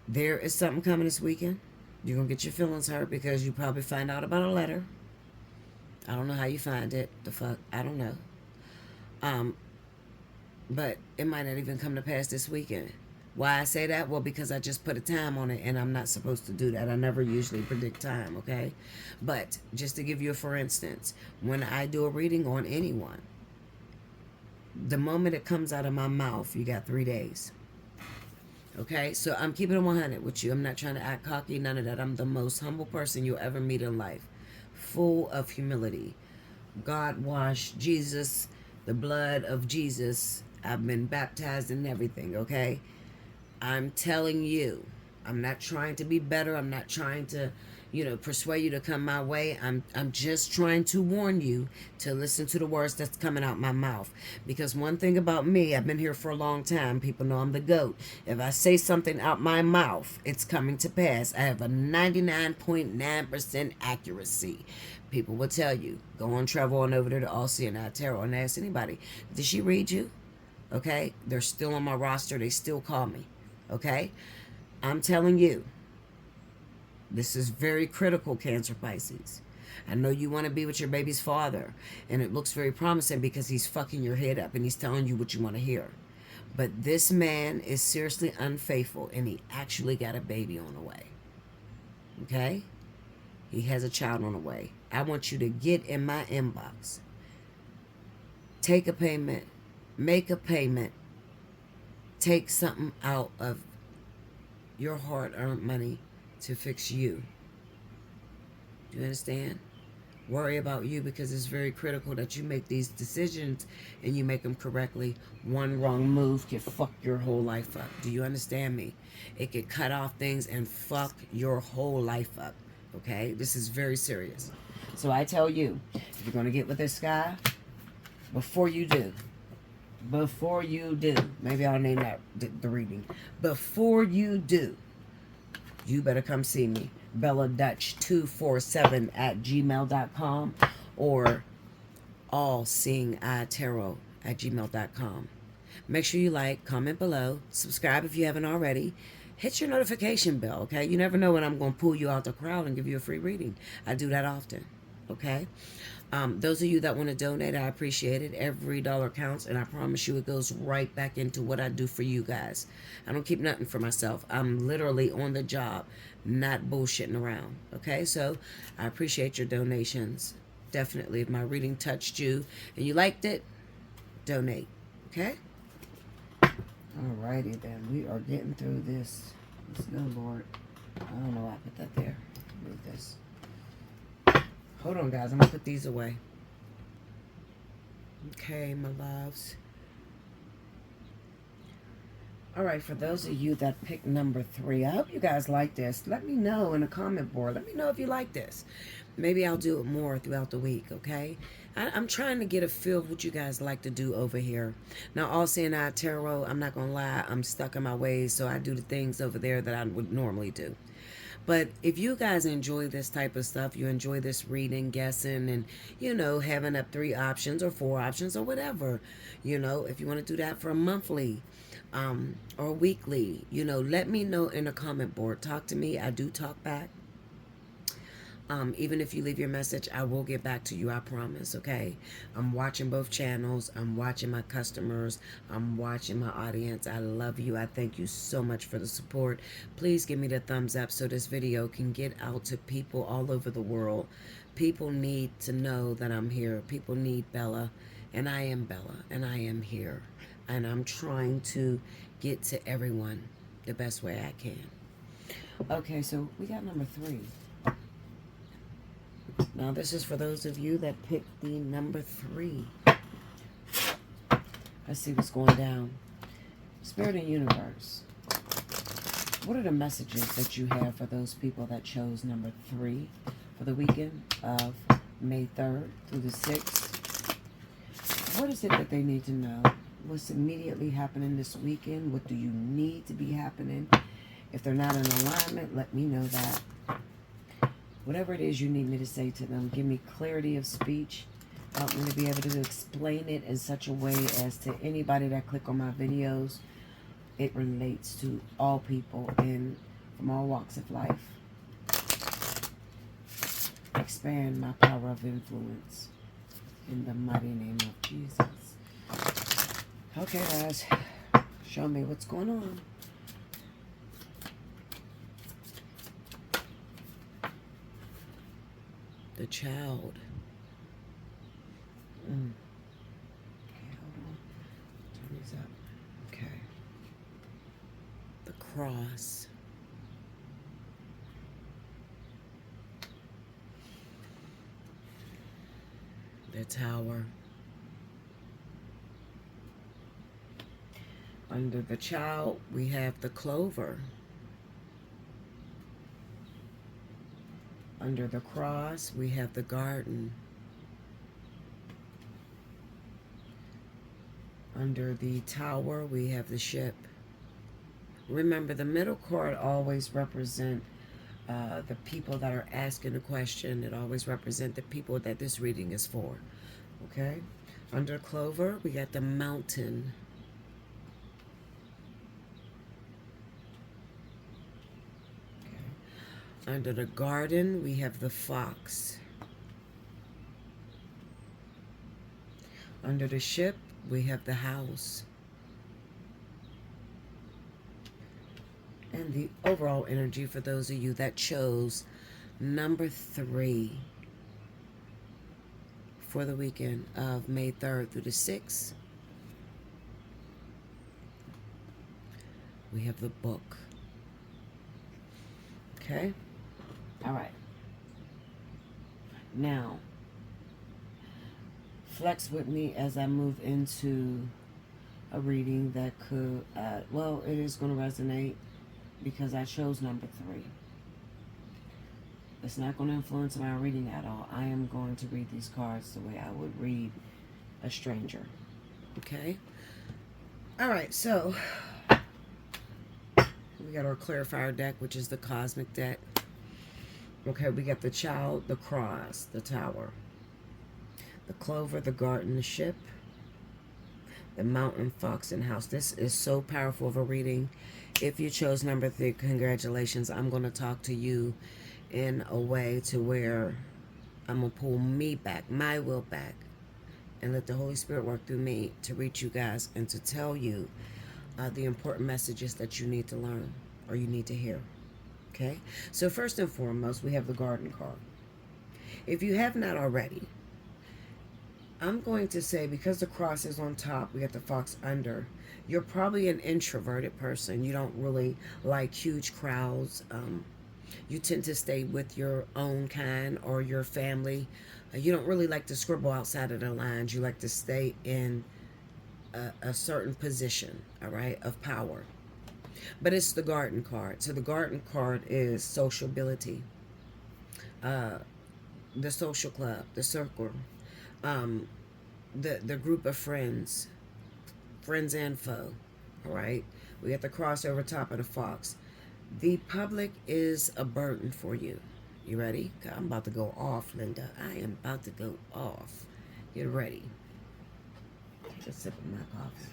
there is something coming this weekend. You're going to get your feelings hurt because you probably find out about a letter. I don't know how you find it. The fuck? I don't know. But it might not even come to pass this weekend. Why I say that? Well, because I just put a time on it, and I'm not supposed to do that. I never usually predict time, okay? But just to give you a for instance, when I do a reading on anyone, the moment it comes out of my mouth, you got 3 days. Okay, so I'm keeping it 100 with you. I'm not trying to act cocky, none of that. I'm the most humble person you'll ever meet in life. Full of humility. God washed Jesus, the blood of Jesus. I've been baptized and everything, okay? I'm telling you, I'm not trying to be better. I'm not trying to, persuade you to come my way. I'm just trying to warn you to listen to the words that's coming out my mouth. Because one thing about me, I've been here for a long time. People know I'm the GOAT. If I say something out my mouth, it's coming to pass. I have a 99.9% accuracy. People will tell you. Go on, travel on over to the Allseeingeyetarot and ask anybody, did she read you? Okay? They're still on my roster. They still call me. Okay? I'm telling you, this is very critical, Cancer Pisces. I know you want to be with your baby's father, and it looks very promising because he's fucking your head up and he's telling you what you want to hear. But this man is seriously unfaithful, and he actually got a baby on the way. Okay? He has a child on the way. I want you to get in my inbox. Take a payment. Make a payment. Take something out of your hard-earned money to fix you. Do you understand? Worry about you, because it's very critical that you make these decisions and you make them correctly. One wrong move can fuck your whole life up. Do you understand me? It could cut off things and fuck your whole life up. Okay? This is very serious. So I tell you, if you're going to get with this guy, before you do, maybe I'll name that the reading. Before you do, you better come see me. BellaDutch247@gmail.com or Allseeingeyetarot@gmail.com. Make sure you like, comment below, subscribe if you haven't already. Hit your notification bell, okay? You never know when I'm going to pull you out the crowd and give you a free reading. I do that often, okay? Those of you that want to donate, I appreciate it. Every dollar counts, and I promise you it goes right back into what I do for you guys. I don't keep nothing for myself. I'm literally on the job, not bullshitting around, okay? So I appreciate your donations. Definitely, if my reading touched you and you liked it, donate, okay? Alrighty then, we are getting through this. Let's go, Lord. I don't know why I put that there. Move this. Hold on, guys. I'm going to put these away. Okay, my loves. Alright, for those of you that picked number 3, I hope you guys like this. Let me know in the comment board. Let me know if you like this. Maybe I'll do it more throughout the week, okay? I'm trying to get a feel of what you guys like to do over here. Now, Allseeingeyetarot, I'm not going to lie, I'm stuck in my ways, so I do the things over there that I would normally do. But if you guys enjoy this type of stuff, you enjoy this reading, guessing, and, having up 3 options or 4 options or whatever, if you want to do that for a monthly or weekly, let me know in the comment board. Talk to me. I do talk back. Even if you leave your message, I will get back to you, I promise, okay? I'm watching both channels. I'm watching my customers. I'm watching my audience. I love you. I thank you so much for the support. Please give me the thumbs up so this video can get out to people all over the world. People need to know that I'm here. People need Bella, and I am Bella, and I am here. And I'm trying to get to everyone the best way I can. Okay, so we got number 3. Now, this is for those of you that picked the number 3. Let's see what's going down. Spirit and Universe. What are the messages that you have for those people that chose number 3 for the weekend of May 3rd through the 6th? What is it that they need to know? What's immediately happening this weekend? What do you need to be happening? If they're not in alignment, let me know that. Whatever it is you need me to say to them, give me clarity of speech. Help me to be able to explain it in such a way as to anybody that click on my videos, it relates to all people and from all walks of life. Expand my power of influence in the mighty name of Jesus. Okay, guys, show me what's going on. The child. Okay, hold on. Turn these up. Okay. The cross. The tower. Under the child, we have the clover. Under the cross, we have the garden. Under the tower, we have the ship. Remember, the middle card always represent the people that are asking the question. It always represents the people that this reading is for. Okay? Under clover, we got the mountain. Okay. Under the garden, we have the fox. Under the ship, we have the house. And the overall energy for those of you that chose number 3 for the weekend of May 3rd through the 6th. We have the book. Okay? All right. Now, flex with me as I move into a reading that could, well, it is going to resonate because I chose number 3. It's not going to influence my reading at all. I am going to read these cards the way I would read a stranger. Okay? All right, so we got our clarifier deck, which is the cosmic deck. Okay, we got the child, the cross, the tower, the clover, the garden, the ship, the mountain, fox, and house. This is so powerful of a reading. If you chose number 3, congratulations. I'm going to talk to you in a way to where I'm going to pull me back, my will back, and let the Holy Spirit work through me to reach you guys and to tell you the important messages that you need to learn or you need to hear. Okay? So first and foremost, we have the garden card. If you have not already, I'm going to say, because the cross is on top, we got the fox under, you're probably an introverted person. You don't really like huge crowds. You tend to stay with your own kind or your family. You don't really like to scribble outside of the lines. You like to stay in a certain position, all right, of power. But it's the garden card. So the garden card is sociability, the social club, the circle, the group of friends and foe, all right? We got the cross over top of the fox. The public is a burden for you. You ready? I'm about to go off, Linda. I am about to go off. Get ready. Take a sip of my coffee.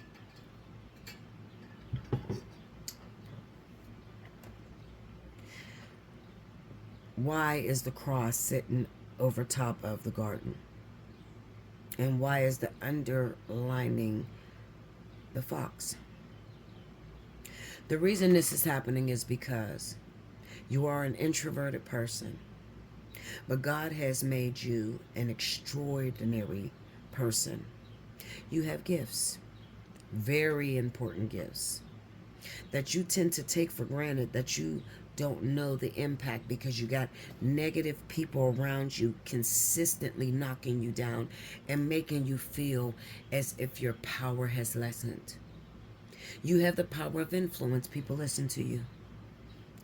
Why is the cross sitting over top of the garden? And why is the underlining the fox? The reason this is happening is because you are an introverted person, but God has made you an extraordinary person. You have gifts, very important gifts, that you tend to take for granted, that you don't know the impact because you got negative people around you consistently knocking you down and making you feel as if your power has lessened. You have the power of influence. People listen to you.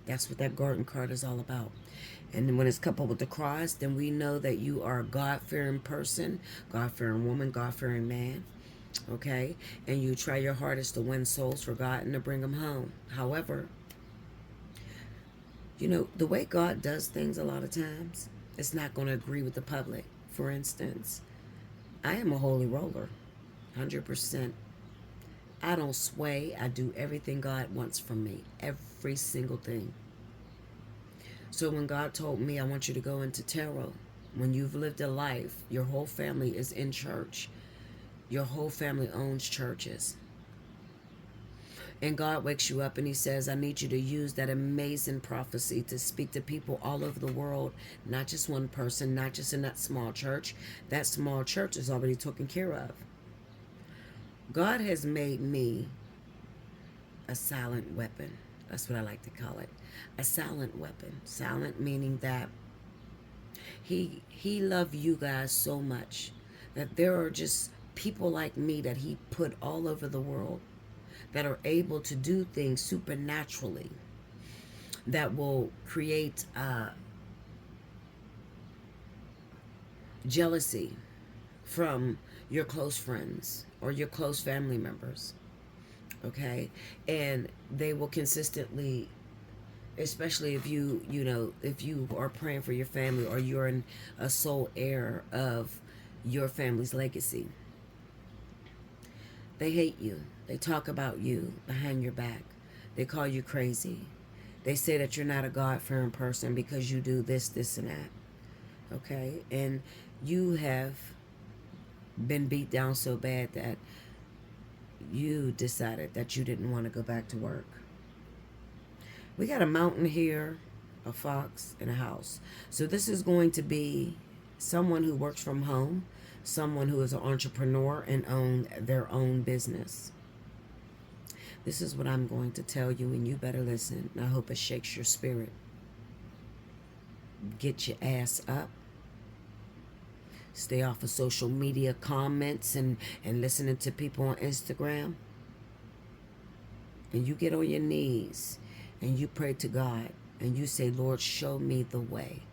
That's what that garden card is all about. And then when it's coupled with the cross, then we know that you are a God-fearing person, God-fearing woman, God-fearing man. Okay? And you try your hardest to win souls for God and to bring them home. However, you know, the way God does things a lot of times, it's not going to agree with the public. For instance, I am a holy roller, 100%. I don't sway. I do everything God wants from me. Every single thing. So when God told me, I want you to go into tarot, when you've lived a life, your whole family is in church. Your whole family owns churches. And God wakes you up and he says, I need you to use that amazing prophecy to speak to people all over the world, not just one person, not just in that small church. That small church is already taken care of. God has made me a silent weapon. That's what I like to call it. A silent weapon. Silent meaning that he loved you guys so much that there are just people like me that he put all over the world that are able to do things supernaturally that will create jealousy from your close friends or your close family members, okay? And they will consistently, especially if if you are praying for your family or you're a sole heir of your family's legacy, they hate you. They talk about you behind your back. They call you crazy. They say that you're not a God-fearing person because you do this, this, and that. Okay? And you have been beat down so bad that you decided that you didn't want to go back to work. We got a mountain here, a fox, and a house. So this is going to be someone who works from home, someone who is an entrepreneur and own their own business. This is what I'm going to tell you, and you better listen. I hope it shakes your spirit. Get your ass up. Stay off of social media comments and listening to people on Instagram. And you get on your knees and you pray to God and you say, Lord, show me the way.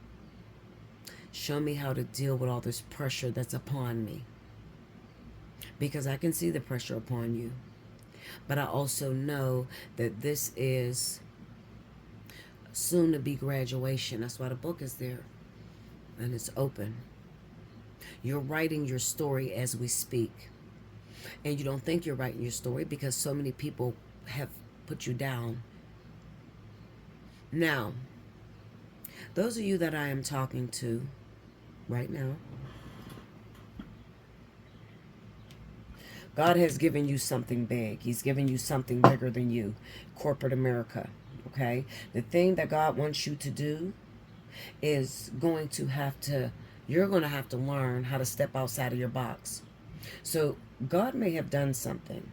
Show me how to deal with all this pressure that's upon me. Because I can see the pressure upon you. But I also know that this is soon to be graduation. That's why the book is there. And it's open. You're writing your story as we speak. And you don't think you're writing your story because so many people have put you down. Now, those of you that I am talking to right now, God has given you something big. He's given you something bigger than you. Corporate America. Okay? The thing that God wants you to do is you're going to have to learn how to step outside of your box. So God may have done something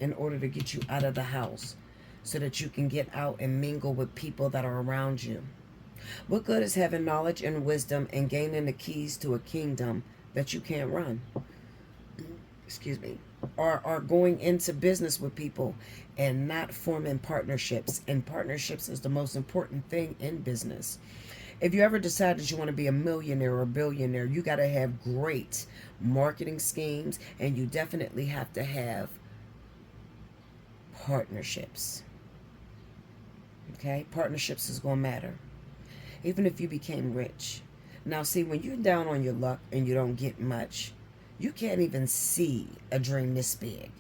in order to get you out of the house so that you can get out and mingle with people that are around you. What good is having knowledge and wisdom and gaining the keys to a kingdom that you can't run? Excuse me. Or going into business with people and not forming partnerships. And partnerships is the most important thing in business. If you ever decide that you want to be a millionaire or a billionaire, you got to have great marketing schemes, and you definitely have to have partnerships. Okay? Partnerships is going to matter. Even if you became rich. Now, see, when you're down on your luck and you don't get much, you can't even see a dream this big.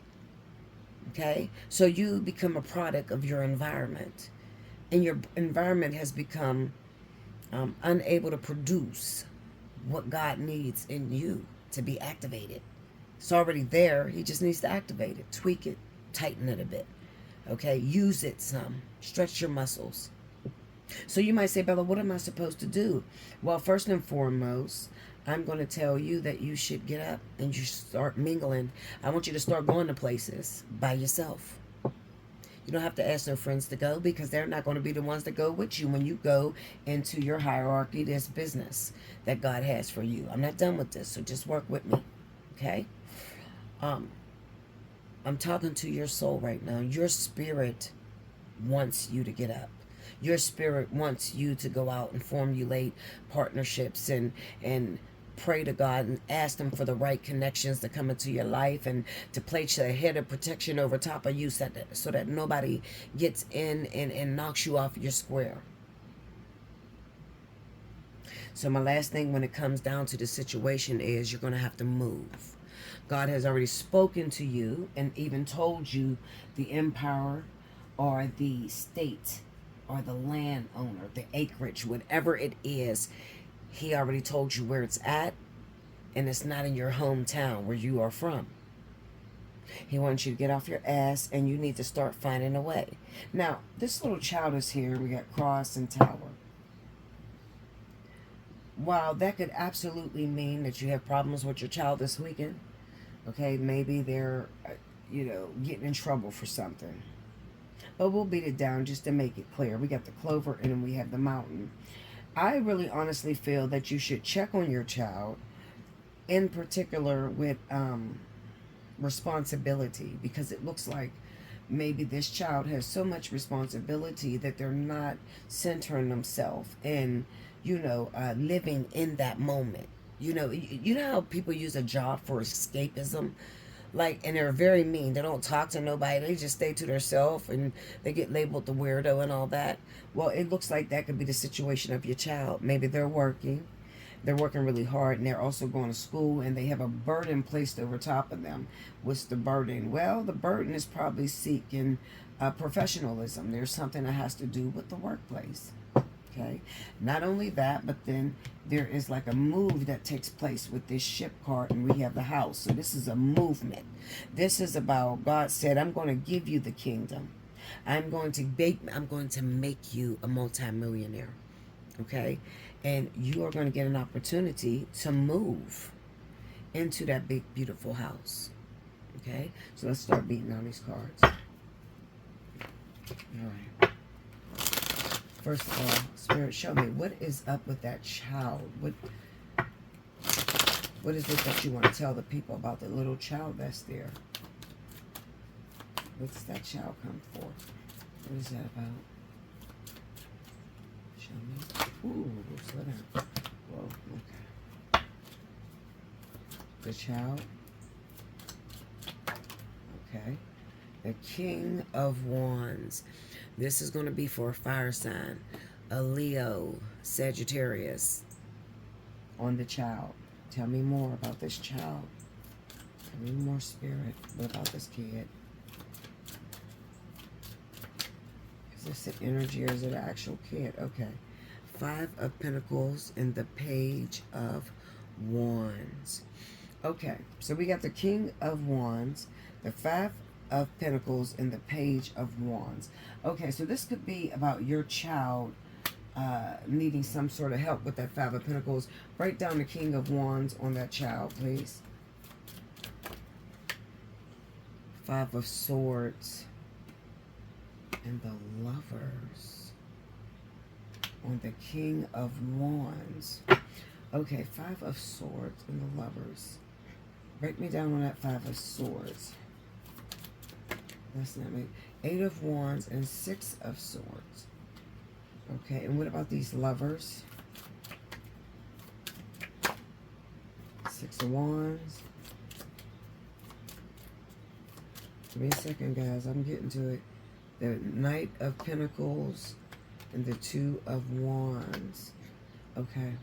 Okay? So you become a product of your environment. And your environment has become unable to produce what God needs in you to be activated. It's already there. He just needs to activate it, tweak it, tighten it a bit. Okay, use it some, stretch your muscles. So you might say, Bella, what am I supposed to do? Well, first and foremost, I'm going to tell you that you should get up and you start mingling. I want you to start going to places by yourself. You don't have to ask no friends to go because they're not going to be the ones that go with you when you go into your hierarchy, this business that God has for you. I'm not done with this, so just work with me, okay? I'm talking to your soul right now. Your spirit wants you to get up. Your spirit wants you to go out and formulate partnerships and pray to God and ask Him for the right connections to come into your life and to place a head of protection over top of you so that nobody gets in and knocks you off your square. So my last thing when it comes down to the situation is you're going to have to move. God has already spoken to you and even told you the empire or the state or the landowner, the acreage, whatever it is. He already told you where it's at, and it's not in your hometown where you are from. He wants you to get off your ass, and you need to start finding a way. Now, this little child is here. We got cross and tower. While that could absolutely mean that you have problems with your child this weekend, okay, maybe they're, getting in trouble for something. But we'll beat it down just to make it clear. We got the clover, and then we have the mountain. I really honestly feel that you should check on your child, in particular with responsibility, because it looks like maybe this child has so much responsibility that they're not centering themselves and, living in that moment. You know how people use a job for escapism? Like, and they're very mean. They don't talk to nobody. They just stay to themselves, and they get labeled the weirdo and all that. Well, it looks like that could be the situation of your child. Maybe they're working really hard, and they're also going to school, and they have a burden placed over top of them. What's the burden? Well, the burden is probably seeking professionalism. There's something that has to do with the workplace. Okay, not only that, but then there is like a move that takes place with this ship card, and we have the house. So this is a movement. This is about, God said, I'm going to give you the kingdom. I'm going to make you a multimillionaire. Okay, and you are going to get an opportunity to move into that big beautiful house. Okay, so let's start beating on these cards. All right. First of all, Spirit, show me, what is up with that child? What is it that you want to tell the people about the little child that's there? What does that child come for? What is that about? Show me. Ooh, slow down. Whoa, okay. The child. Okay. The King of Wands. This is going to be for a fire sign, a Leo, Sagittarius, on the child. Tell me more about this child. Tell me more, Spirit. What about this kid? Is this an energy or is it an actual kid? Okay. 5 of Pentacles and the Page of Wands. Okay, so we got the King of Wands, the 5 of Pentacles, and the Page of Wands. Okay, so this could be about your child needing some sort of help with that 5 of Pentacles. Write down the King of Wands on that child, please. 5 of Swords and the Lovers on the King of Wands. Okay, 5 of Swords and the Lovers. Break me down on that 5 of Swords. That's not me. 8 of Wands and 6 of Swords. Okay, and what about these Lovers? 6 of Wands. Give me a second, guys. I'm getting to it. The Knight of Pentacles and the 2 of Wands. Okay.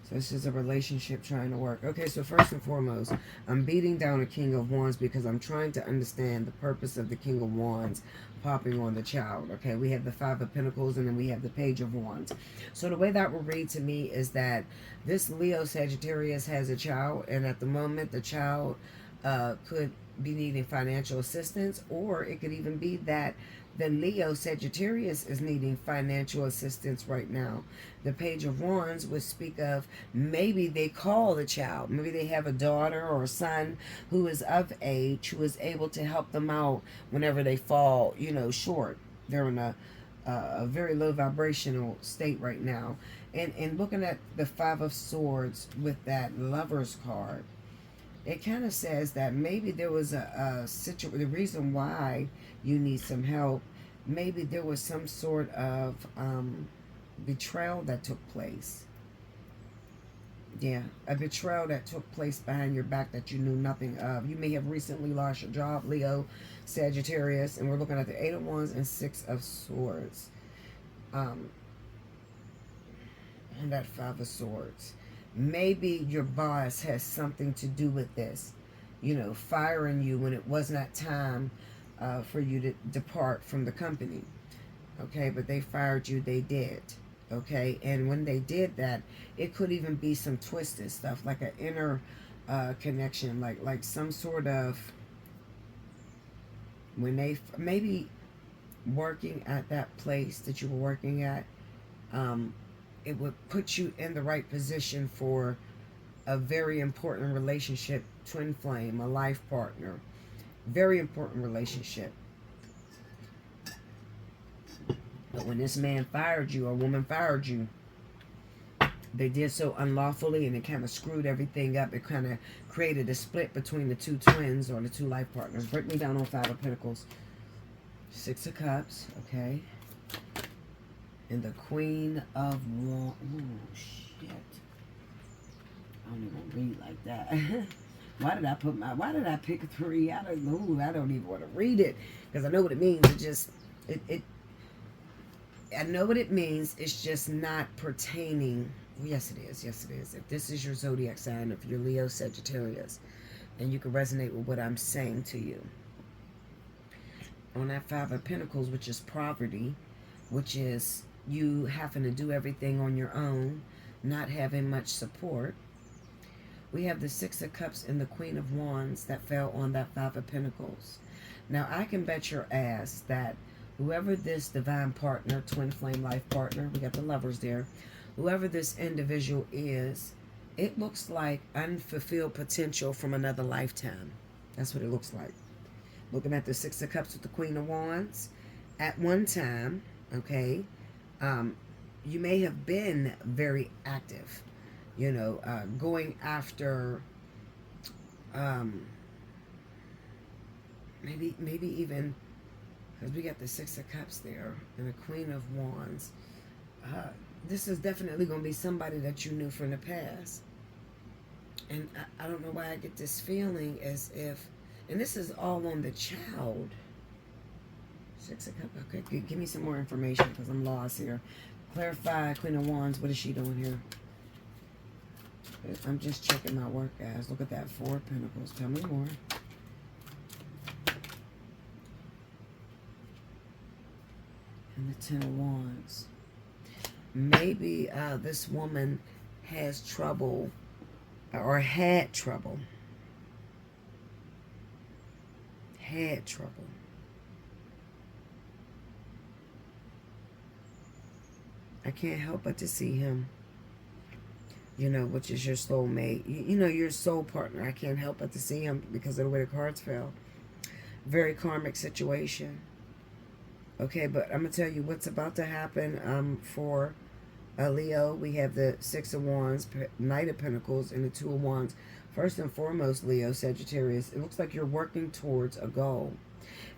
So this is a relationship trying to work. Okay, so first and foremost, I'm beating down a King of Wands because I'm trying to understand the purpose of the King of Wands popping on the child. Okay, we have the 5 of Pentacles and then we have the Page of Wands. So the way that will read to me is that this Leo Sagittarius has a child, and at the moment the child could be needing financial assistance, or it could even be that the Leo Sagittarius is needing financial assistance right now. The Page of Wands would speak of maybe they call the child. Maybe they have a daughter or a son who is of age, who is able to help them out whenever they fall, short. They're in a very low vibrational state right now. And looking at the 5 of Swords with that Lover's card, it kind of says that maybe there was a situation, the reason why you need some help, maybe there was some sort of betrayal that took place. Yeah, a betrayal that took place behind your back that you knew nothing of. You may have recently lost your job, Leo, Sagittarius, and we're looking at the 8 of Wands and 6 of Swords. And that 5 of Swords. Maybe your boss has something to do with this, firing you when it was not time for you to depart from the company. Okay, but they fired you, they did. Okay, and when they did that, it could even be some twisted stuff, like an inner connection, like some sort of, when they, maybe working at that place that you were working at, it would put you in the right position for a very important relationship, twin flame, a life partner. Very important relationship. But when this man fired you or woman fired you, they did so unlawfully, and it kind of screwed everything up. It kind of created a split between the two twins or the two life partners. Break me down on 5 of Pentacles. 6 of Cups, okay. And the Queen of Wands. Ooh, shit. I don't even read like that. Why did I pick 3? I don't know. I don't even want to read it because I know what it means. I know what it means. It's just not pertaining. Yes, it is. Yes, it is. If this is your zodiac sign, if you're Leo, Sagittarius, and you can resonate with what I'm saying to you. On that 5 of Pentacles, which is poverty, which is you having to do everything on your own, not having much support. We have the 6 of Cups and the Queen of Wands that fell on that 5 of Pentacles. Now, I can bet your ass that whoever this divine partner, twin flame life partner, we got the lovers there, whoever this individual is, it looks like unfulfilled potential from another lifetime. That's what it looks like. Looking at the 6 of Cups with the Queen of Wands, at one time, okay, you may have been very active, you know, going after, maybe even, because we got the 6 of Cups there and the Queen of Wands. This is definitely going to be somebody that you knew from the past. And I don't know why I get this feeling as if, and this is all on the child. 6 of Cups. Okay, give me some more information because I'm lost here. Clarify, Queen of Wands. What is she doing here? I'm just checking my work, guys. Look at that 4 of Pentacles. Tell me more. And the 10 of Wands. Maybe this woman has trouble or had trouble. Had trouble. I can't help but to see him, you know, which is your soulmate. You know, your soul partner. I can't help but to see him because of the way the cards fell. Very karmic situation. Okay, but I'm going to tell you what's about to happen for Leo. We have the 6 of Wands, Knight of Pentacles, and the 2 of Wands. First and foremost, Leo, Sagittarius, it looks like you're working towards a goal.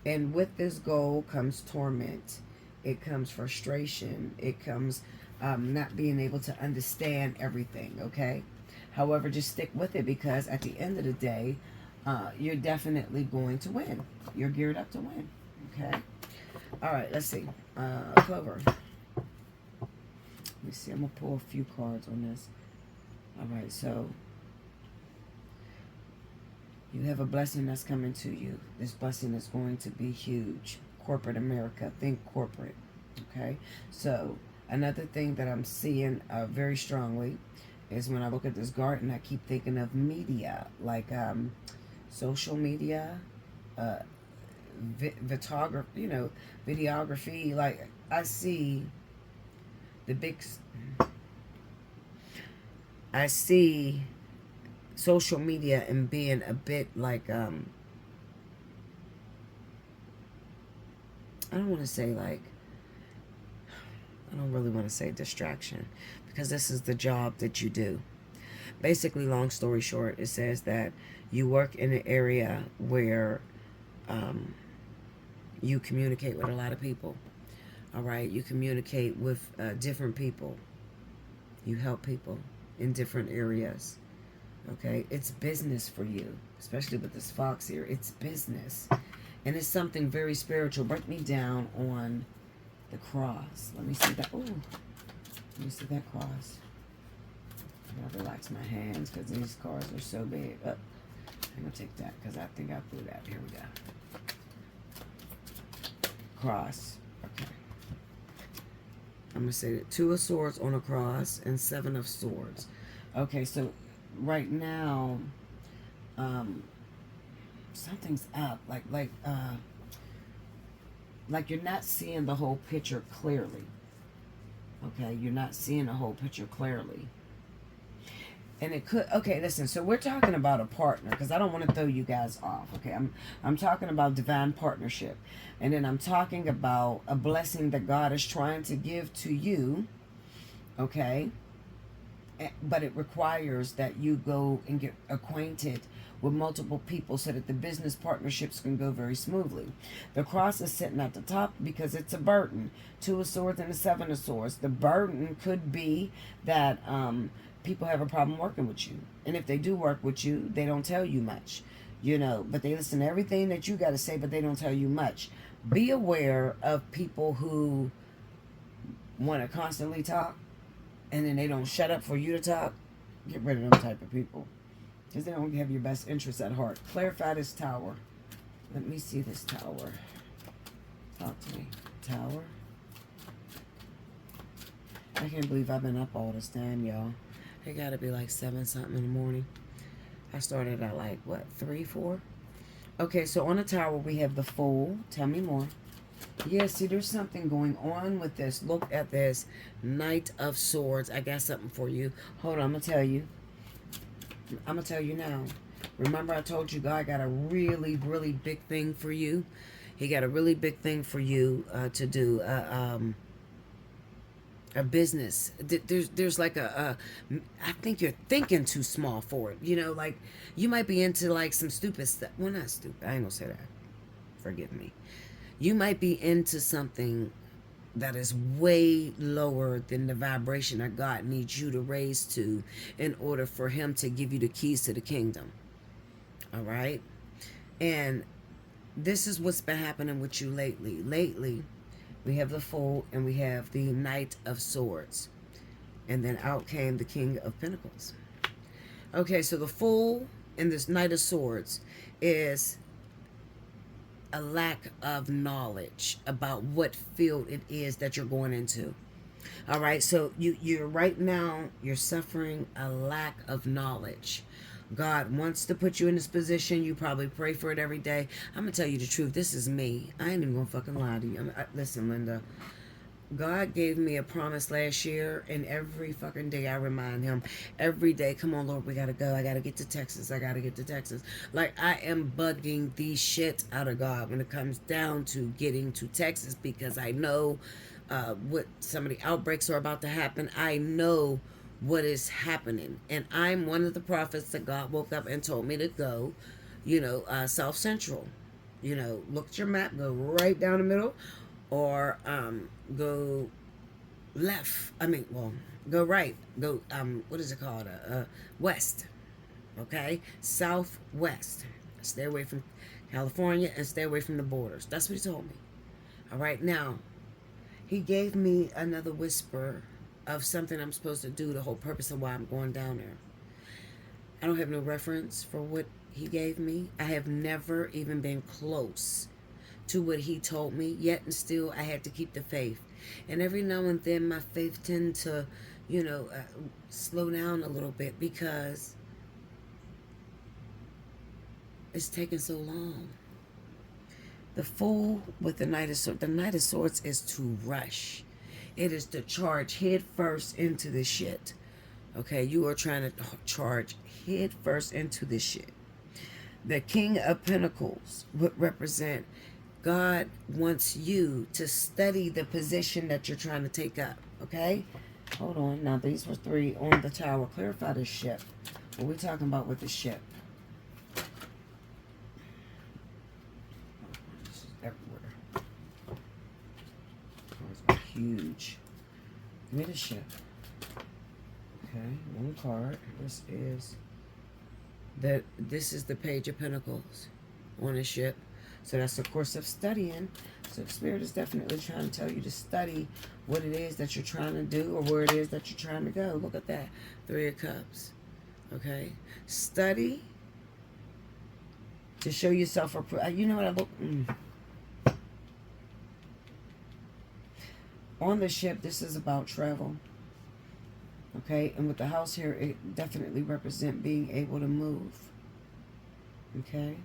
And with this goal comes torment. It comes frustration. It comes not being able to understand everything, okay? However, just stick with it because at the end of the day, you're definitely going to win. You're geared up to win, okay? All right, let's see. Clover. Let me see. I'm going to pull a few cards on this. All right, so you have a blessing that's coming to you. This blessing is going to be huge. Corporate America. Think corporate. Okay? So, another thing that I'm seeing very strongly is when I look at this garden, I keep thinking of media. Like social media, photography, you know, videography. Like, I see the big... I see social media and being a bit like... I don't want to say like, I don't really want to say distraction because this is the job that you do. Basically, long story short, it says that you work in an area where you communicate with a lot of people. All right, you communicate with different people. You help people in different areas. Okay, it's business for you, especially with this fox here. It's business. And it's something very spiritual. Break me down on the cross. Let me see that. Oh, let me see that cross. I gotta relax my hands because these cards are so big. Oh, I'm gonna take that because I think I threw that. Here we go. Cross. Okay. I'm gonna say that 2 of Swords on a cross and 7 of Swords. Okay, so right now, something's up. Like you're not seeing the whole picture clearly. Okay, you're not seeing the whole picture clearly. And it could, okay, listen, so we're talking about a partner, because I don't want to throw you guys off, okay? I'm talking about divine partnership. And then I'm talking about a blessing that God is trying to give to you, okay? but it requires that you go and get acquainted with multiple people so that the business partnerships can go very smoothly. The cross is sitting at the top because it's a burden. Two of swords and a seven of swords. The burden could be that people have a problem working with you, and if they do work with you, they don't tell you much, but they listen to everything that you got to say, but they don't tell you much. Be aware of people who want to constantly talk, and then they don't shut up for you to talk. Get rid of them type of people, because they don't have your best interests at heart. Clarify this tower. Let me see this tower. Talk to me. Tower. I can't believe I've been up all this time, y'all. It gotta be like 7 something in the morning. I started at like, what, 3, 4? Okay, so on the tower we have the Fool. Tell me more. Yeah, see, there's something going on with this. Look at this. Knight of Swords. I got something for you. Hold on, I'm going to tell you. I'm going to tell you now. Remember I told you God got a really, really big thing for you? He got a really big thing for you to do. A business. There's like I think you're thinking too small for it. Like you might be into like some stupid stuff. Well, not stupid. I ain't gonna say that. Forgive me. You might be into something that is way lower than the vibration that God needs you to raise to in order for him to give you the keys to the kingdom. All right? And this is what's been happening with you lately. Lately, we have the Fool and we have the Knight of Swords. And then out came the King of Pentacles. Okay, so the Fool and this Knight of Swords is a lack of knowledge about what field it is that you're going into. All right, so you're right now, you're suffering a lack of knowledge. God wants to put you in this position. You probably pray for it every day. I'm going to tell you the truth. This is me. I ain't even going to fucking lie to you. Listen, Linda. God gave me a promise last year, and every fucking day I remind him. Every day, come on, Lord, we got to go. I got to get to Texas. I got to get to Texas. Like, I am bugging the shit out of God when it comes down to getting to Texas, because I know what some of the outbreaks are about to happen. I know what is happening, and I'm one of the prophets that God woke up and told me to go, South Central. Look at your map, go right down the middle, or go left. Go right. Go what is it called? West. Okay, southwest. Stay away from California and stay away from the borders. That's what he told me. All right, now he gave me another whisper of something I'm supposed to do, the whole purpose of why I'm going down there. I don't have no reference for what he gave me. I have never even been close to what he told me, yet and still I had to keep the faith. And every now and then my faith tend to, slow down a little bit because it's taking so long. The Fool with the Knight of Swords. The Knight of Swords is to rush. It is to charge head first into the shit. Okay, you are trying to charge head first into the shit. The King of Pentacles would represent God wants you to study the position that you're trying to take up. Okay? Hold on. Now, these were 3 on the tower. Clarify the ship. What are we talking about with the ship? This is everywhere. It's huge. Give me the ship. Okay, 1 card. This is the Page of Pentacles on a ship. So that's a course of studying. So the Spirit is definitely trying to tell you to study what it is that you're trying to do or where it is that you're trying to go. Look at that. 3 of Cups. Okay. Study to show yourself. You know what I look... On the ship, this is about travel. Okay. And with the house here, it definitely represents being able to move. Okay.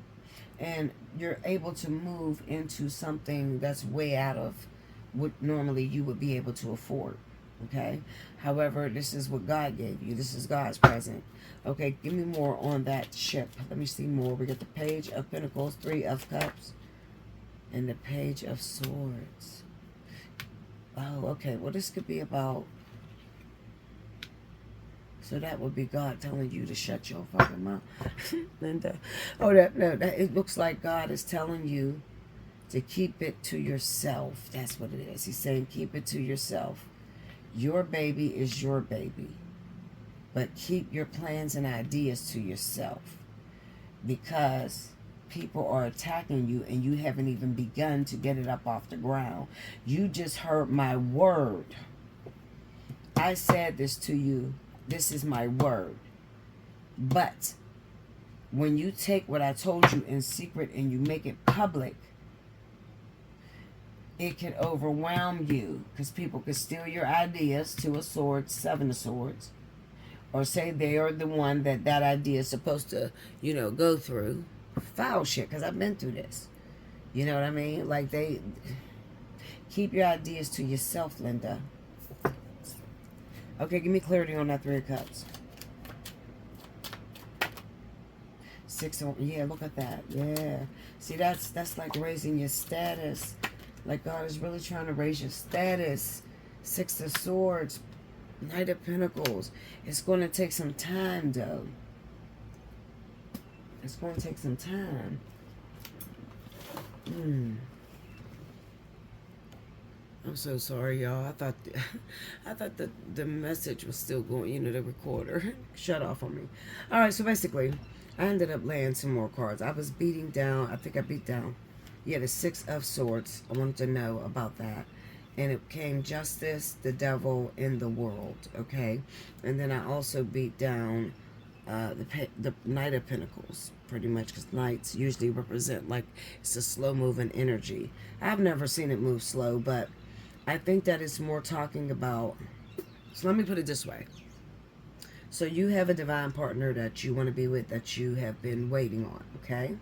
And you're able to move into something that's way out of what normally you would be able to afford. Okay. However, this is what God gave you. This is God's present. Okay. Give me more on that ship. Let me see more. We got the Page of Pentacles, 3 of Cups, and the Page of Swords. Oh, okay. Well, this could be about So that would be God telling you to shut your fucking mouth. Linda. Oh, that it looks like God is telling you to keep it to yourself. That's what it is. He's saying keep it to yourself. Your baby is your baby. But keep your plans and ideas to yourself. Because people are attacking you and you haven't even begun to get it up off the ground. You just heard my word. I said this to you. This is my word. But when you take what I told you in secret and you make it public, it can overwhelm you because people can steal your ideas. Two of Swords, Seven of Swords, or say they are the one that idea is supposed to, go through. Foul shit, because I've been through this. You know what I mean? Like, they keep your ideas to yourself, Linda. Okay, give me clarity on that Three of Cups. Yeah, look at that. Yeah. See, that's like raising your status. Like, God is really trying to raise your status. Six of Swords. Knight of Pentacles. It's going to take some time, though. It's going to take some time. I'm so sorry, y'all. I thought the message was still going, the recorder. Shut off on me. All right, so basically, I ended up laying some more cards. I was beating down, I think I beat down, the Six of Swords. I wanted to know about that. And it came Justice, the Devil, in the World, okay? And then I also beat down the Knight of Pentacles, pretty much, because knights usually represent, like, it's a slow-moving energy. I've never seen it move slow, but I think that it's more talking about... So let me put it this way. So you have a divine partner that you want to be with, that you have been waiting on, okay?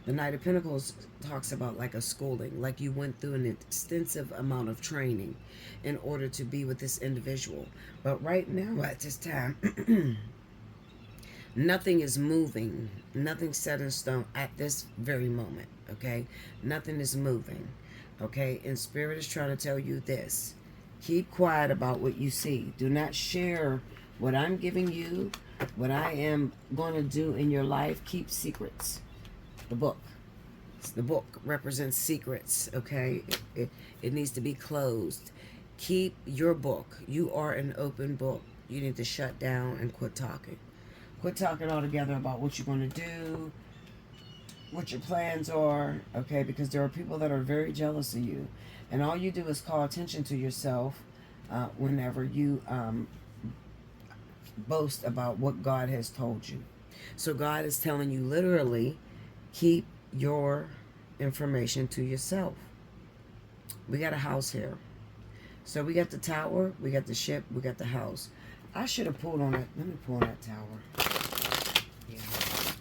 The Knight of Pentacles talks about like a schooling, like you went through an extensive amount of training in order to be with this individual. But right now, at this time, nothing is moving. Nothing's set in stone at this very moment, okay? Nothing is moving, okay? And Spirit is trying to tell you this. Keep quiet about what you see. Do not share what I'm giving you, what I am going to do in your life. Keep secrets. The book. The book represents secrets, okay? It needs to be closed. Keep your book. You are an open book. You need to shut down and quit talking. Quit talking altogether about what you're going to do, what your plans are, okay? Because there are people that are very jealous of you. And all you do is call attention to yourself whenever you boast about what God has told you. So God is telling you literally, keep your information to yourself. We got a house here. So we got the tower, we got the ship, we got the house. I should have pulled on that. Let me pull on that tower. Yeah,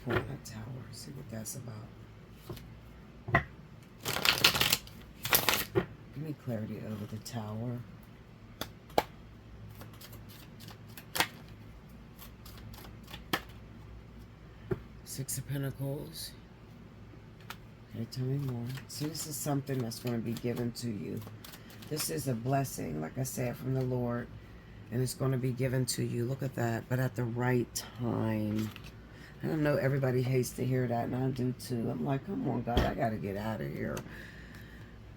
pull on that tower. See what that's about. Give me clarity over the tower. Six of Pentacles. Okay, tell me more. See, this is something that's going to be given to you. This is a blessing, like I said, from the Lord. And it's going to be given to you. Look at that. But at the right time. I don't know, everybody hates to hear that, and I do too. I'm like, come on, God, I got to get out of here.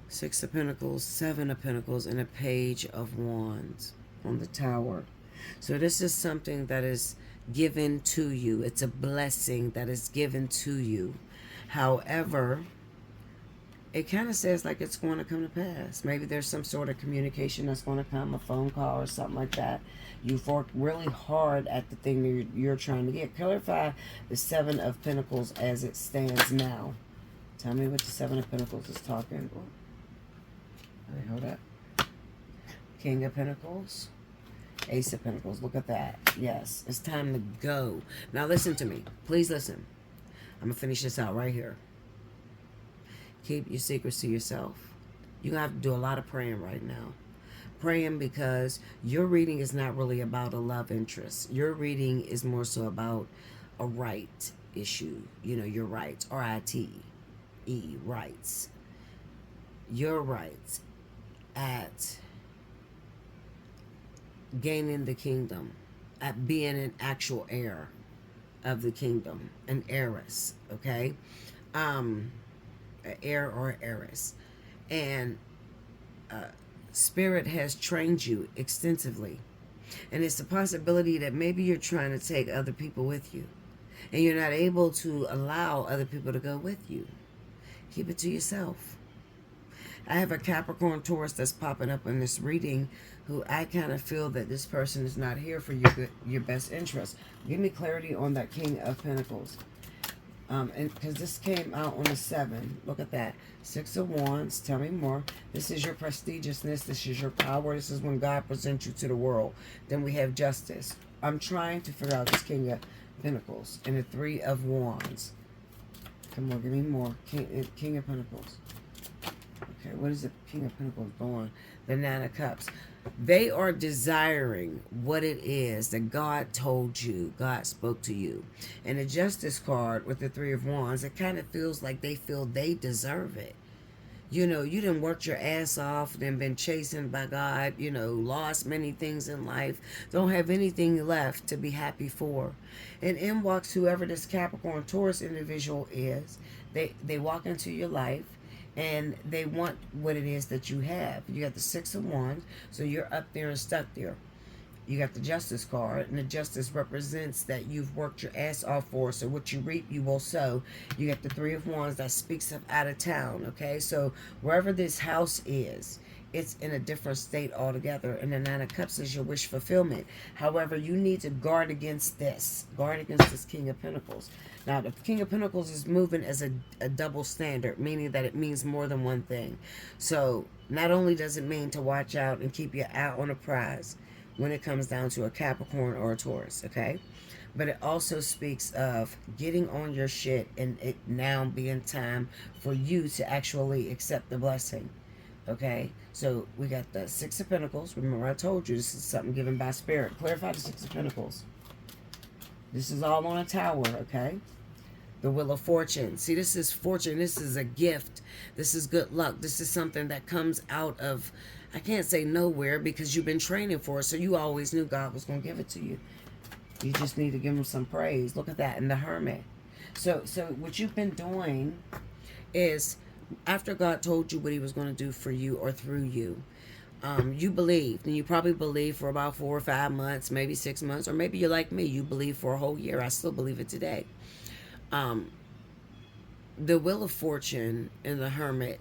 Six of Pentacles, Seven of Pentacles, and a Page of Wands on the tower. So this is something that is given to you. It's a blessing that is given to you. However, it kind of says like it's going to come to pass. Maybe there's some sort of communication that's going to come, a phone call or something like that. You've worked really hard at the thing that you're trying to get. Clarify the Seven of Pentacles as it stands now. Tell me what the Seven of Pentacles is talking about. All right, hold up. King of Pentacles. Ace of Pentacles. Look at that. Yes, it's time to go. Now listen to me. Please listen. I'm going to finish this out right here. Keep your secrets to yourself. You're going to have to do a lot of praying right now. Praying because your reading is not really about a love interest. Your reading is more so about a right issue. You know, your rights. R-I-T-E. Rights. Your rights at gaining the kingdom. at being an actual heir of the kingdom, an heiress, okay? An heir or heiress. And Spirit has trained you extensively. And it's a possibility that maybe you're trying to take other people with you. And you're not able to allow other people to go with you. Keep it to yourself. I have a Capricorn Taurus that's popping up in this reading who I kind of feel that this person is not here for your best interest. Give me clarity on that King of Pentacles. And because this came out on the 7. Look at that. 6 of Wands. Tell me more. This is your prestigiousness. This is your power. This is when God presents you to the world. Then we have Justice. I'm trying to figure out this King of Pentacles. And the 3 of Wands. Come on, give me more. King of Pentacles. Okay, what is the King of Pentacles doing? The 9 of Cups. They are desiring what it is that God told you, God spoke to you. And the Justice card with the 3 of Wands, it kind of feels like they feel they deserve it. You know, you done worked your ass off, then been chastened by God, you know, lost many things in life, don't have anything left to be happy for. And in walks whoever this Capricorn Taurus individual is. They walk into your life and they want what it is that you have. You got the 6 of Wands, so you're up there and stuck there. You got the Justice card, and the Justice represents that you've worked your ass off for, so what you reap, you will sow. You got the 3 of Wands that speaks of out of town, okay? So wherever this house is, it's in a different state altogether, and the 9 of Cups is your wish fulfillment. However, you need to guard against this. Guard against this King of Pentacles. Now, the King of Pentacles is moving as a double standard, meaning that it means more than one thing. So not only does it mean to watch out and keep your eye on a prize when it comes down to a Capricorn or a Taurus, okay? But it also speaks of getting on your shit and it now being time for you to actually accept the blessing, okay? So we got the 6 of Pentacles. Remember, I told you this is something given by Spirit. Clarify the 6 of Pentacles. This is all on a tower, okay? The Wheel of Fortune. See, this is fortune. This is a gift. This is good luck. This is something that comes out of, I can't say nowhere, because you've been training for it, so you always knew God was going to give it to you. You just need to give him some praise. Look at that in the Hermit. So what you've been doing is, after God told you what he was going to do for you or through you, you believed, and you probably believed for about 4 or 5 months, maybe 6 months, or maybe you're like me, you believe for a whole year. I still believe it today. The Wheel of Fortune and the Hermit.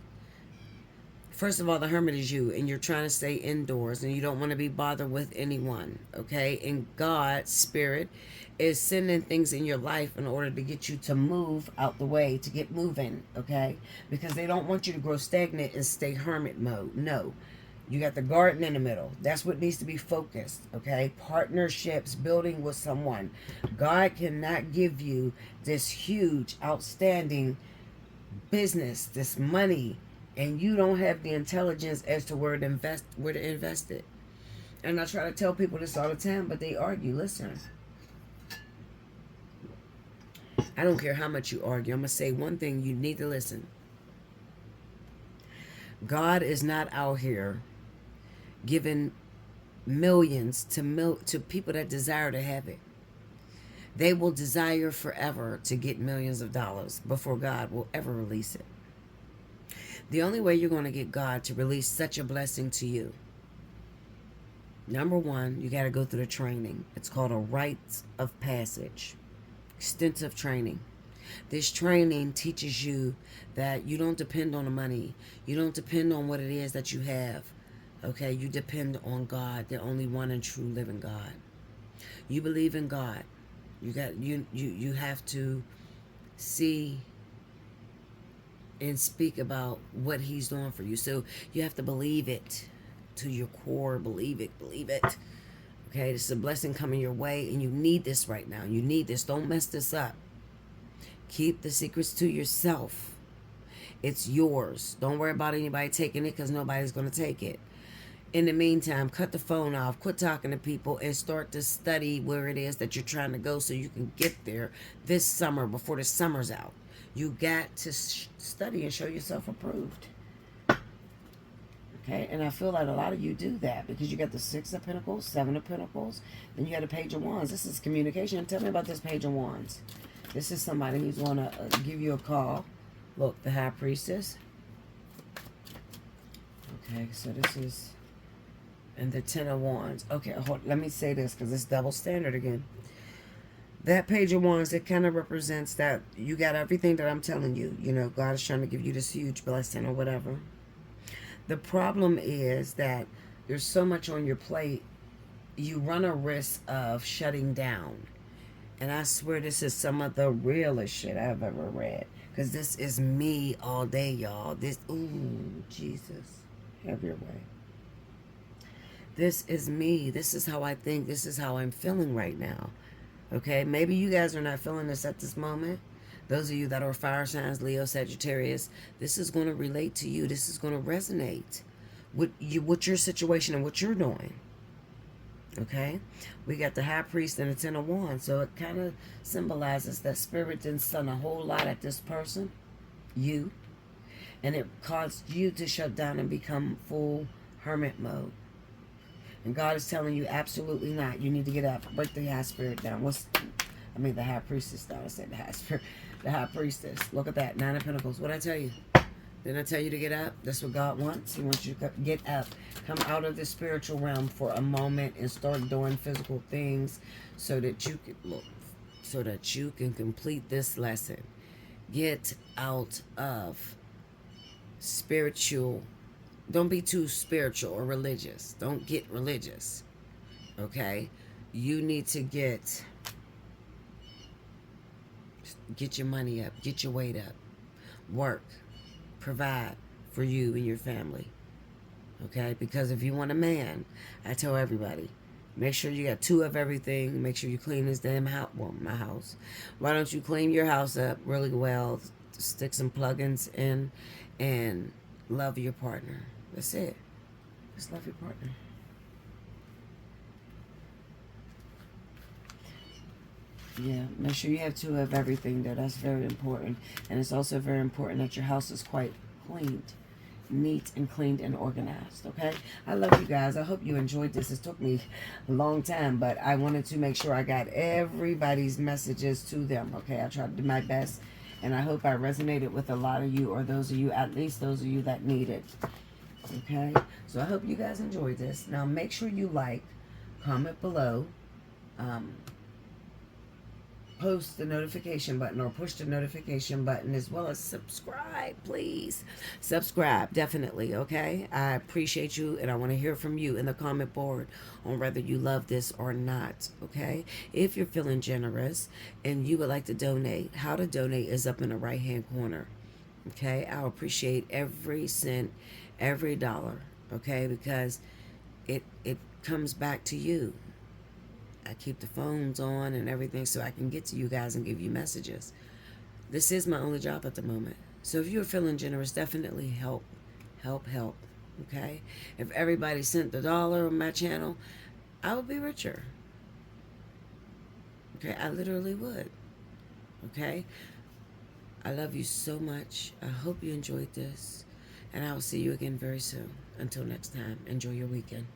First of all, the Hermit is you, and you're trying to stay indoors, and you don't want to be bothered with anyone, okay? And God, Spirit, is sending things in your life in order to get you to move out the way, to get moving, okay? Because they don't want you to grow stagnant and stay hermit mode. No. You got the garden in the middle. That's what needs to be focused, okay? Partnerships, building with someone. God cannot give you this huge, outstanding business, this money, and you don't have the intelligence as to where to invest it. And I try to tell people this all the time, but they argue. Listen, I don't care how much you argue. I'm going to say one thing. You need to listen. God is not out here giving millions to people that desire to have it. They will desire forever to get millions of dollars before God will ever release it. The only way you're going to get God to release such a blessing to you, number one, you got to go through the training. It's called a rite of passage. Extensive training. This training teaches you that you don't depend on the money. You don't depend on what it is that you have. Okay, you depend on God, the only one and true living God. You believe in God. You have to see and speak about what he's doing for you. So you have to believe it to your core. Believe it. Okay, this is a blessing coming your way, and you need this right now. You need this. Don't mess this up. Keep the secrets to yourself. It's yours. Don't worry about anybody taking it, because nobody's going to take it. In the meantime, cut the phone off, quit talking to people, and start to study where it is that you're trying to go so you can get there this summer before the summer's out. You got to study and show yourself approved. Okay, and I feel like a lot of you do that because you got the Six of Pentacles, Seven of Pentacles, then you got a Page of Wands. This is communication. Tell me about this Page of Wands. This is somebody who's going to give you a call. Look, the High Priestess. Okay, so this is, and the Ten of Wands. Okay, let me say this because it's double standard again. That Page of Wands, it kind of represents that you got everything that I'm telling you. You know, God is trying to give you this huge blessing or whatever. The problem is that there's so much on your plate, you run a risk of shutting down. And I swear this is some of the realest shit I've ever read. Because this is me all day, y'all. This, ooh, Jesus. Have your way. This is me. This is how I think. This is how I'm feeling right now. Okay? Maybe you guys are not feeling this at this moment. Those of you that are fire signs, Leo, Sagittarius, this is going to relate to you. This is going to resonate with you, with your situation and what you're doing. Okay? We got the High Priest and the Ten of Wands. So it kind of symbolizes that Spirit didn't sun a whole lot at this person, you, and it caused you to shut down and become full hermit mode. And God is telling you absolutely not. You need to get up. Break the High Spirit down. The High Priestess down. I said the High Spirit. The High Priestess. Look at that. Nine of Pentacles. What did I tell you? Didn't I tell you to get up? That's what God wants. He wants you to get up. Come out of the spiritual realm for a moment and start doing physical things so that you can look, so that you can complete this lesson. Get out of spiritual. Don't be too spiritual or religious. Don't get religious. Okay? You need to get your money up. Get your weight up. Work. Provide for you and your family. Okay? Because if you want a man, I tell everybody, make sure you got two of everything. Make sure you clean this damn house. Well, my house. Why don't you clean your house up really well? Stick some plugins in and love your partner. That's it. Just love your partner. Yeah, make sure you have two of everything there. That's very important. And it's also very important that your house is quite cleaned, neat and cleaned and organized, okay? I love you guys. I hope you enjoyed this. It took me a long time, but I wanted to make sure I got everybody's messages to them, okay? I tried to do my best, and I hope I resonated with a lot of you, or those of you, at least those of you that need it, okay? So I hope you guys enjoyed this. Now, make sure you like, comment below, post the notification button or push the notification button, as well as subscribe, please. Subscribe, definitely, okay? I appreciate you, and I want to hear from you in the comment board on whether you love this or not, okay? If you're feeling generous and you would like to donate, how to donate is up in the right-hand corner, okay? I'll appreciate every cent, every dollar, okay? Because it comes back to you. I keep the phones on and everything so I can get to you guys and give you messages. This is my only job at the moment. So if you're feeling generous, definitely help. Okay? If everybody sent the dollar on my channel, I would be richer. Okay? I literally would. Okay? I love you so much. I hope you enjoyed this. And I will see you again very soon. Until next time, enjoy your weekend.